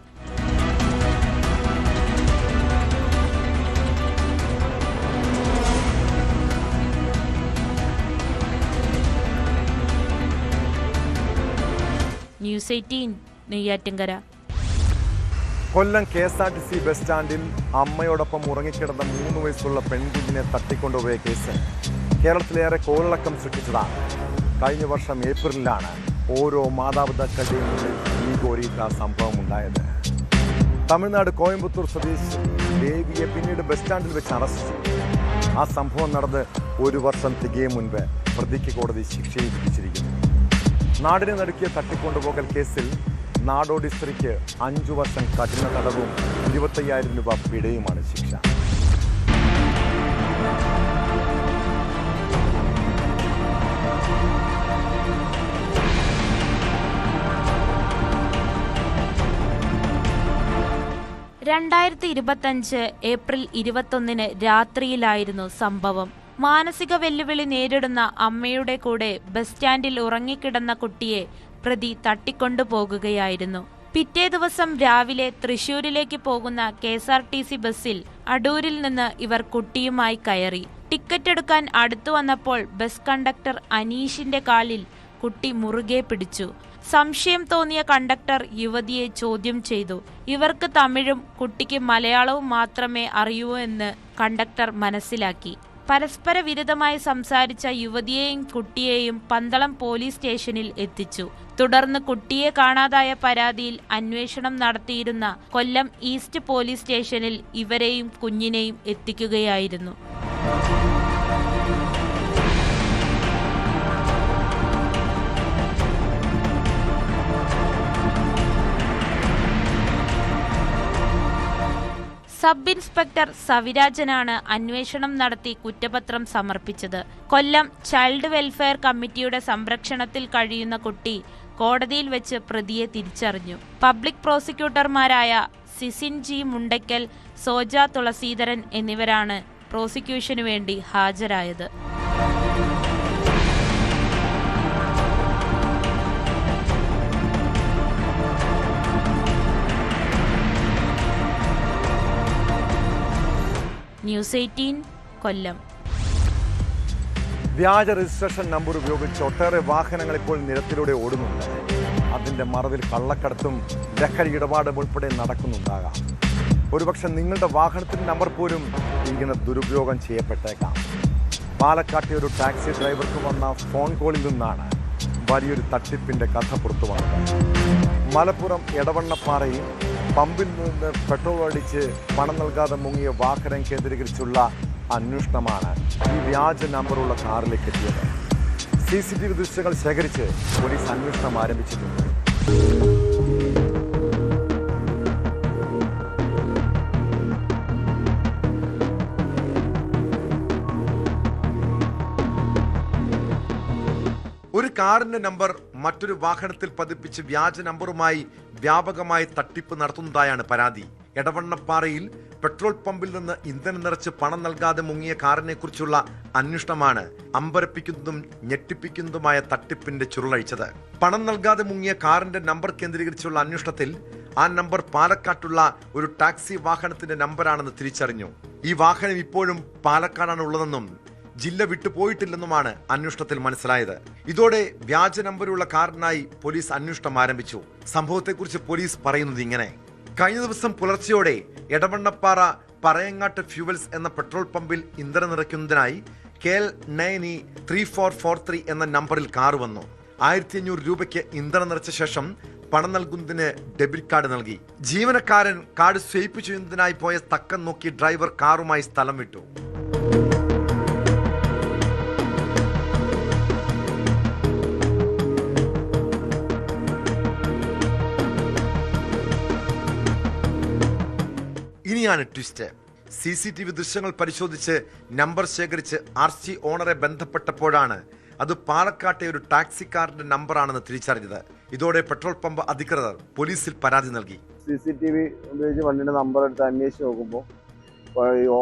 ന്യൂസ് 18 നെയ്യാറ്റിൻകര. കൊല്ലം KSRTC ബസ് സ്റ്റാൻഡിൽ അമ്മയോടൊപ്പം ഉറങ്ങിക്കിടന്ന 3 വയസ്സുള്ള പെൺകുഞ്ഞിനെ തട്ടിക്കൊണ്ടുപോയ കേസ് കേരളത്തിലേറെ കോളിളക്കം സൃഷ്ടിച്ചതാണ്. കഴിഞ്ഞ വർഷം ഏപ്രിലിലാണ് ഓരോ മാതാപിതാക്കളുടെയും മുന്നിൽ ഈ കോരിയിട്ട സംഭവം ഉണ്ടായത്. തമിഴ്നാട് കോയമ്പത്തൂർ സ്വദേശി ദേവിയെ പിന്നീട് ബസ് സ്റ്റാൻഡിൽ വെച്ച് അറസ്റ്റ് ചെയ്തു. ആ സംഭവം നടന്ന് 1 വർഷം തികയും മുൻപ് പ്രതിക്ക് കോടതി ശിക്ഷയും വിധിച്ചിരിക്കുന്നു. നാടിനെ നടുക്കിയ തട്ടിക്കൊണ്ടുപോകൽ കേസിൽ നാടോടി സ്ത്രീക്ക് 5 വർഷം കഠിന തടവും 25,000 രൂപ പിഴയുമാണ് ശിക്ഷ. ഏപ്രിൽ 21 രാത്രിയിലായിരുന്നു സംഭവം. മാനസിക വെല്ലുവിളി നേരിടുന്ന അമ്മയുടെ കൂടെ ബസ് സ്റ്റാൻഡിൽ ഉറങ്ങിക്കിടന്ന കുട്ടിയെ പ്രതി തട്ടിക്കൊണ്ടുപോകുകയായിരുന്നു. പിറ്റേ ദിവസം രാവിലെ തൃശൂരിലേക്ക് പോകുന്ന KSRTC ബസ്സിൽ അടൂരിൽ നിന്ന് ഇവർ കുട്ടിയുമായി കയറി. ടിക്കറ്റ് എടുക്കാൻ അടുത്തു വന്നപ്പോൾ ബസ് കണ്ടക്ടർ അനീഷിന്റെ കാലിൽ കുട്ടി മുറുകെ പിടിച്ചു. സംശയം തോന്നിയ കണ്ടക്ടർ യുവതിയെ ചോദ്യം ചെയ്തു. ഇവർക്ക് തമിഴും കുട്ടിക്ക് മലയാളവും മാത്രമേ അറിയൂ എന്ന് കണ്ടക്ടർ മനസ്സിലാക്കി. പരസ്പര വിരുദ്ധമായി സംസാരിച്ച യുവതിയെയും കുട്ടിയെയും പന്തളം പോലീസ് സ്റ്റേഷനിൽ എത്തിച്ചു. തുടർന്ന് കുട്ടിയെ കാണാതായ പരാതിയിൽ അന്വേഷണം നടത്തിയിരുന്ന കൊല്ലം ഈസ്റ്റ് പോലീസ് സ്റ്റേഷനിൽ ഇവരെയും കുഞ്ഞിനെയും എത്തിക്കുകയായിരുന്നു. സബ് ഇൻസ്പെക്ടർ സവിരാജനാണ് അന്വേഷണം നടത്തി കുറ്റപത്രം സമർപ്പിച്ചത്. കൊല്ലം ചൈൽഡ് വെൽഫെയർ കമ്മിറ്റിയുടെ സംരക്ഷണത്തിൽ കഴിയുന്ന കുട്ടി കോടതിയിൽ വെച്ച് പ്രതിയെ തിരിച്ചറിഞ്ഞു. പബ്ലിക് പ്രോസിക്യൂട്ടർമാരായ സിസിൻ ജി മുണ്ടയ്ക്കൽ, സോജ തുളസീധരൻ എന്നിവരാണ് പ്രോസിക്യൂഷനു വേണ്ടി ഹാജരായത്. ന്യൂസ് 18 കൊല്ലം. വ്യാജ രജിസ്ട്രേഷൻ നമ്പർ ഉപയോഗിച്ച് ഒട്ടേറെ വാഹനങ്ങൾ ഇപ്പോൾ നിരത്തിലൂടെ ഓടുന്നുണ്ട്. അതിന്റെ മറവിൽ കള്ളക്കടത്തും ലഹരി ഇടപാടും ഉൾപ്പെടെ നടക്കുന്നുണ്ടാകാം. ഒരുപക്ഷെ നിങ്ങളുടെ വാഹനത്തിന്റെ നമ്പർ പോലും ഇങ്ങനെ ദുരുപയോഗം ചെയ്യപ്പെട്ടേക്കാം. പാലക്കാട്ടെ ഒരു ടാക്സി ഡ്രൈവർക്ക് വന്ന ഫോൺ കോളിൽ നിന്നാണ് വലിയൊരു തട്ടിപ്പിന്റെ കഥ പുറത്തു വന്നത്. മലപ്പുറം എടവണ്ണപ്പാറയിൽ പമ്പിൽ നിന്ന് പെട്രോൾ അടിച്ച് പണം നൽകാതെ മുങ്ങിയ വാഹനം കേന്ദ്രീകരിച്ചുള്ള അന്വേഷണമാണ് ഈ വ്യാജ നമ്പറുള്ള കാറിലേക്ക് എത്തിയത്. CCTV ദൃശ്യങ്ങൾ ശേഖരിച്ച് പോലീസ് അന്വേഷണം ആരംഭിച്ചിട്ടുണ്ട്. ഒരു കാറിന്റെ നമ്പർ മറ്റൊരു വാഹനത്തിൽ പതിപ്പിച്ച് വ്യാജ നമ്പറുമായി വ്യാപകമായി തട്ടിപ്പ് നടത്തുന്നതായാണ് പരാതി. എടവണ്ണപ്പാറയിൽ പെട്രോൾ പമ്പിൽ നിന്ന് ഇന്ധനം നിറച്ച് പണം നൽകാതെ മുങ്ങിയ കാറിനെ കുറിച്ചുള്ള അന്വേഷണമാണ് അമ്പരപ്പിക്കുന്നതും ഞെട്ടിപ്പിക്കുന്നതുമായ തട്ടിപ്പിന്റെ ചുരുളഴിച്ചത്. പണം നൽകാതെ മുങ്ങിയ കാറിന്റെ നമ്പർ കേന്ദ്രീകരിച്ചുള്ള അന്വേഷണത്തിൽ ആ നമ്പർ പാലക്കാട്ടുള്ള ഒരു ടാക്സി വാഹനത്തിന്റെ നമ്പറാണെന്ന് തിരിച്ചറിഞ്ഞു. ഈ വാഹനം ഇപ്പോഴും പാലക്കാടാണ് ഉള്ളതെന്നും ജില്ല വിട്ടുപോയിട്ടില്ലെന്നുമാണ് അന്വേഷണത്തിൽ മനസ്സിലായത്. ഇതോടെ വ്യാജ നമ്പറുള്ള കാറിനായി പോലീസ് അന്വേഷണം ആരംഭിച്ചു. സംഭവത്തെക്കുറിച്ച് പോലീസ് പറയുന്നത് ഇങ്ങനെ: കഴിഞ്ഞ ദിവസം പുലർച്ചെയോടെ എടവണ്ണപ്പാറ പറയങ്ങാട്ട് ഫ്യൂവൽസ് എന്ന പെട്രോൾ പമ്പിൽ ഇന്ധനം നിറയ്ക്കുന്നതിനായി KL 9E3443 എന്ന നമ്പറിൽ കാർ വന്നു. 1500 രൂപയ്ക്ക് ഇന്ധനം നിറച്ച ശേഷം പണം നൽകുന്നതിന് ഡെബിറ്റ് കാർഡ് നൽകി. ജീവനക്കാരൻ കാർഡ് സ്വൈപ്പ് ചെയ്യുന്നതിനായി പോയ തക്കം നോക്കി ഡ്രൈവർ കാറുമായി സ്ഥലം വിട്ടു. ഇനിയാണ് ട്വിസ്റ്റ്. CCTV ദൃശ്യങ്ങൾ പരിശോധിച്ച് നമ്പർ ശേഖരിച്ച് RC ഓണറെ ബന്ധപ്പെട്ടപ്പോഴാണ് അത് പാലക്കാട്ടെ ഒരു ടാക്സിക്കാരന്റെ നമ്പറാണെന്ന് തിരിച്ചറിഞ്ഞത്. ഇതോടെ പെട്രോൾ പമ്പ് അധികൃതർ പോലീസിൽ പരാതി നൽകി. CCTV ഉപയോഗിച്ച് വണ്ടിയുടെ നമ്പർ എടുത്ത് അന്വേഷിച്ച് നോക്കുമ്പോൾ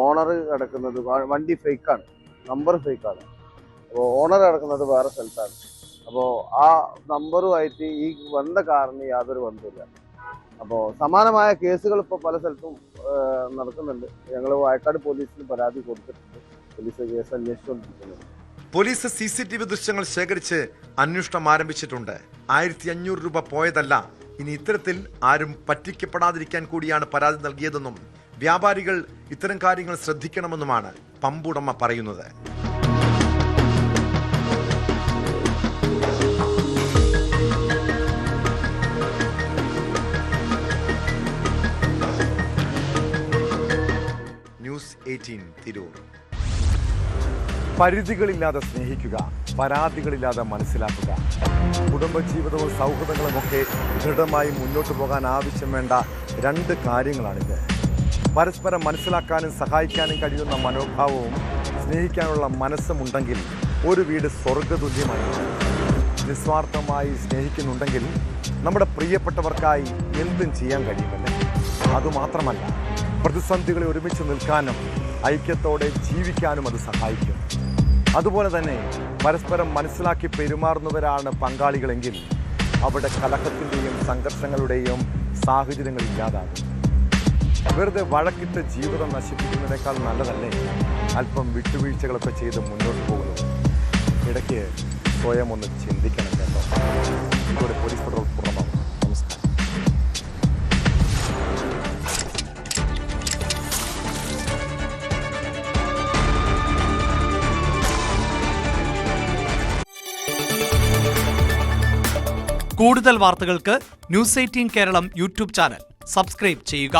ഓണർ കിടക്കുന്നത് വണ്ടി ഫേക്കാണ്, നമ്പർ ഫേക്കാണ്. അപ്പോൾ ഓണർ കിടക്കുന്നത് വേറെ സ്ഥലത്താണ്. അപ്പോൾ ആ നമ്പറുമായിട്ട് ഈ വന്ന കാറിന് യാതൊരു ബന്ധമില്ല. അപ്പോൾ സമാനമായ കേസുകൾ ഇപ്പോൾ പല സ്ഥലത്തും നടക്കുന്നുണ്ട്. ഞങ്ങൾ വായക്കാട് പോലീസിന് പരാതി കൊടുത്തിട്ടുണ്ട്. പോലീസ് കേസ് അന്വേഷിച്ചുകൊണ്ടിരിക്കുന്നുണ്ട്. പോലീസ് CCTV ദൃശ്യങ്ങൾ ശേഖരിച്ച് അന്വേഷണം ആരംഭിച്ചിട്ടുണ്ട്. 1500 രൂപ പോയതല്ല, ഇനി ഇത്തരത്തിൽ ആരും പറ്റിക്കപ്പെടാതിരിക്കാൻ കൂടിയാണ് പരാതി നൽകിയതെന്നും വ്യാപാരികൾ ഇത്തരം കാര്യങ്ങൾ ശ്രദ്ധിക്കണമെന്നുമാണ് പമ്പുടമ പറയുന്നത്. ന്യൂസ് 18 തിരൂർ. പരിധികളില്ലാതെ സ്നേഹിക്കുക, പരാതികളില്ലാതെ മനസ്സിലാക്കുക. കുടുംബജീവിതവും സൗഹൃദങ്ങളും ഒക്കെ ദൃഢമായി മുന്നോട്ട് പോകാൻ ആവശ്യം വേണ്ട 2 കാര്യങ്ങളാണിത്. പരസ്പരം മനസ്സിലാക്കാനും സഹായിക്കാനും കഴിയുന്ന മനോഭാവവും സ്നേഹിക്കാനുള്ള മനസ്സുമുണ്ടെങ്കിൽ ഒരു വീട് സ്വർഗതുല്യമായി. നിസ്വാർത്ഥമായി സ്നേഹിക്കുന്നുണ്ടെങ്കിൽ നമ്മുടെ പ്രിയപ്പെട്ടവർക്കായി എന്തും ചെയ്യാൻ കഴിയുമല്ലേ. അതുമാത്രമല്ല, പ്രതിസന്ധികളെ ഒരുമിച്ച് നിൽക്കാനും ഐക്യത്തോടെ ജീവിക്കാനും അത് സഹായിക്കും. അതുപോലെ തന്നെ പരസ്പരം മനസ്സിലാക്കി പെരുമാറുന്നവരാണ് പങ്കാളികളെങ്കിൽ അവിടെ കലഹത്തിൻ്റെയും സംഘർഷങ്ങളുടെയും സാഹചര്യങ്ങൾ ഇല്ലാതാകും. വെറുതെ വഴക്കിട്ട് ജീവിതം നശിപ്പിക്കുന്നതിനേക്കാൾ നല്ലതല്ലേ അല്പം വിട്ടുവീഴ്ചകളൊക്കെ ചെയ്ത് മുന്നോട്ട് പോകുന്നത്? ഇടയ്ക്ക് സ്വയം ഒന്ന് ചിന്തിക്കണം കേട്ടോ. ഇതോടെ പോലീസ് പട്രോൾ പൂർണ്ണമാകും. നമസ്കാരം. കൂടുതൽ വാർത്തകൾക്ക് news 18 Keralam YouTube channel subscribe ചെയ്യുക.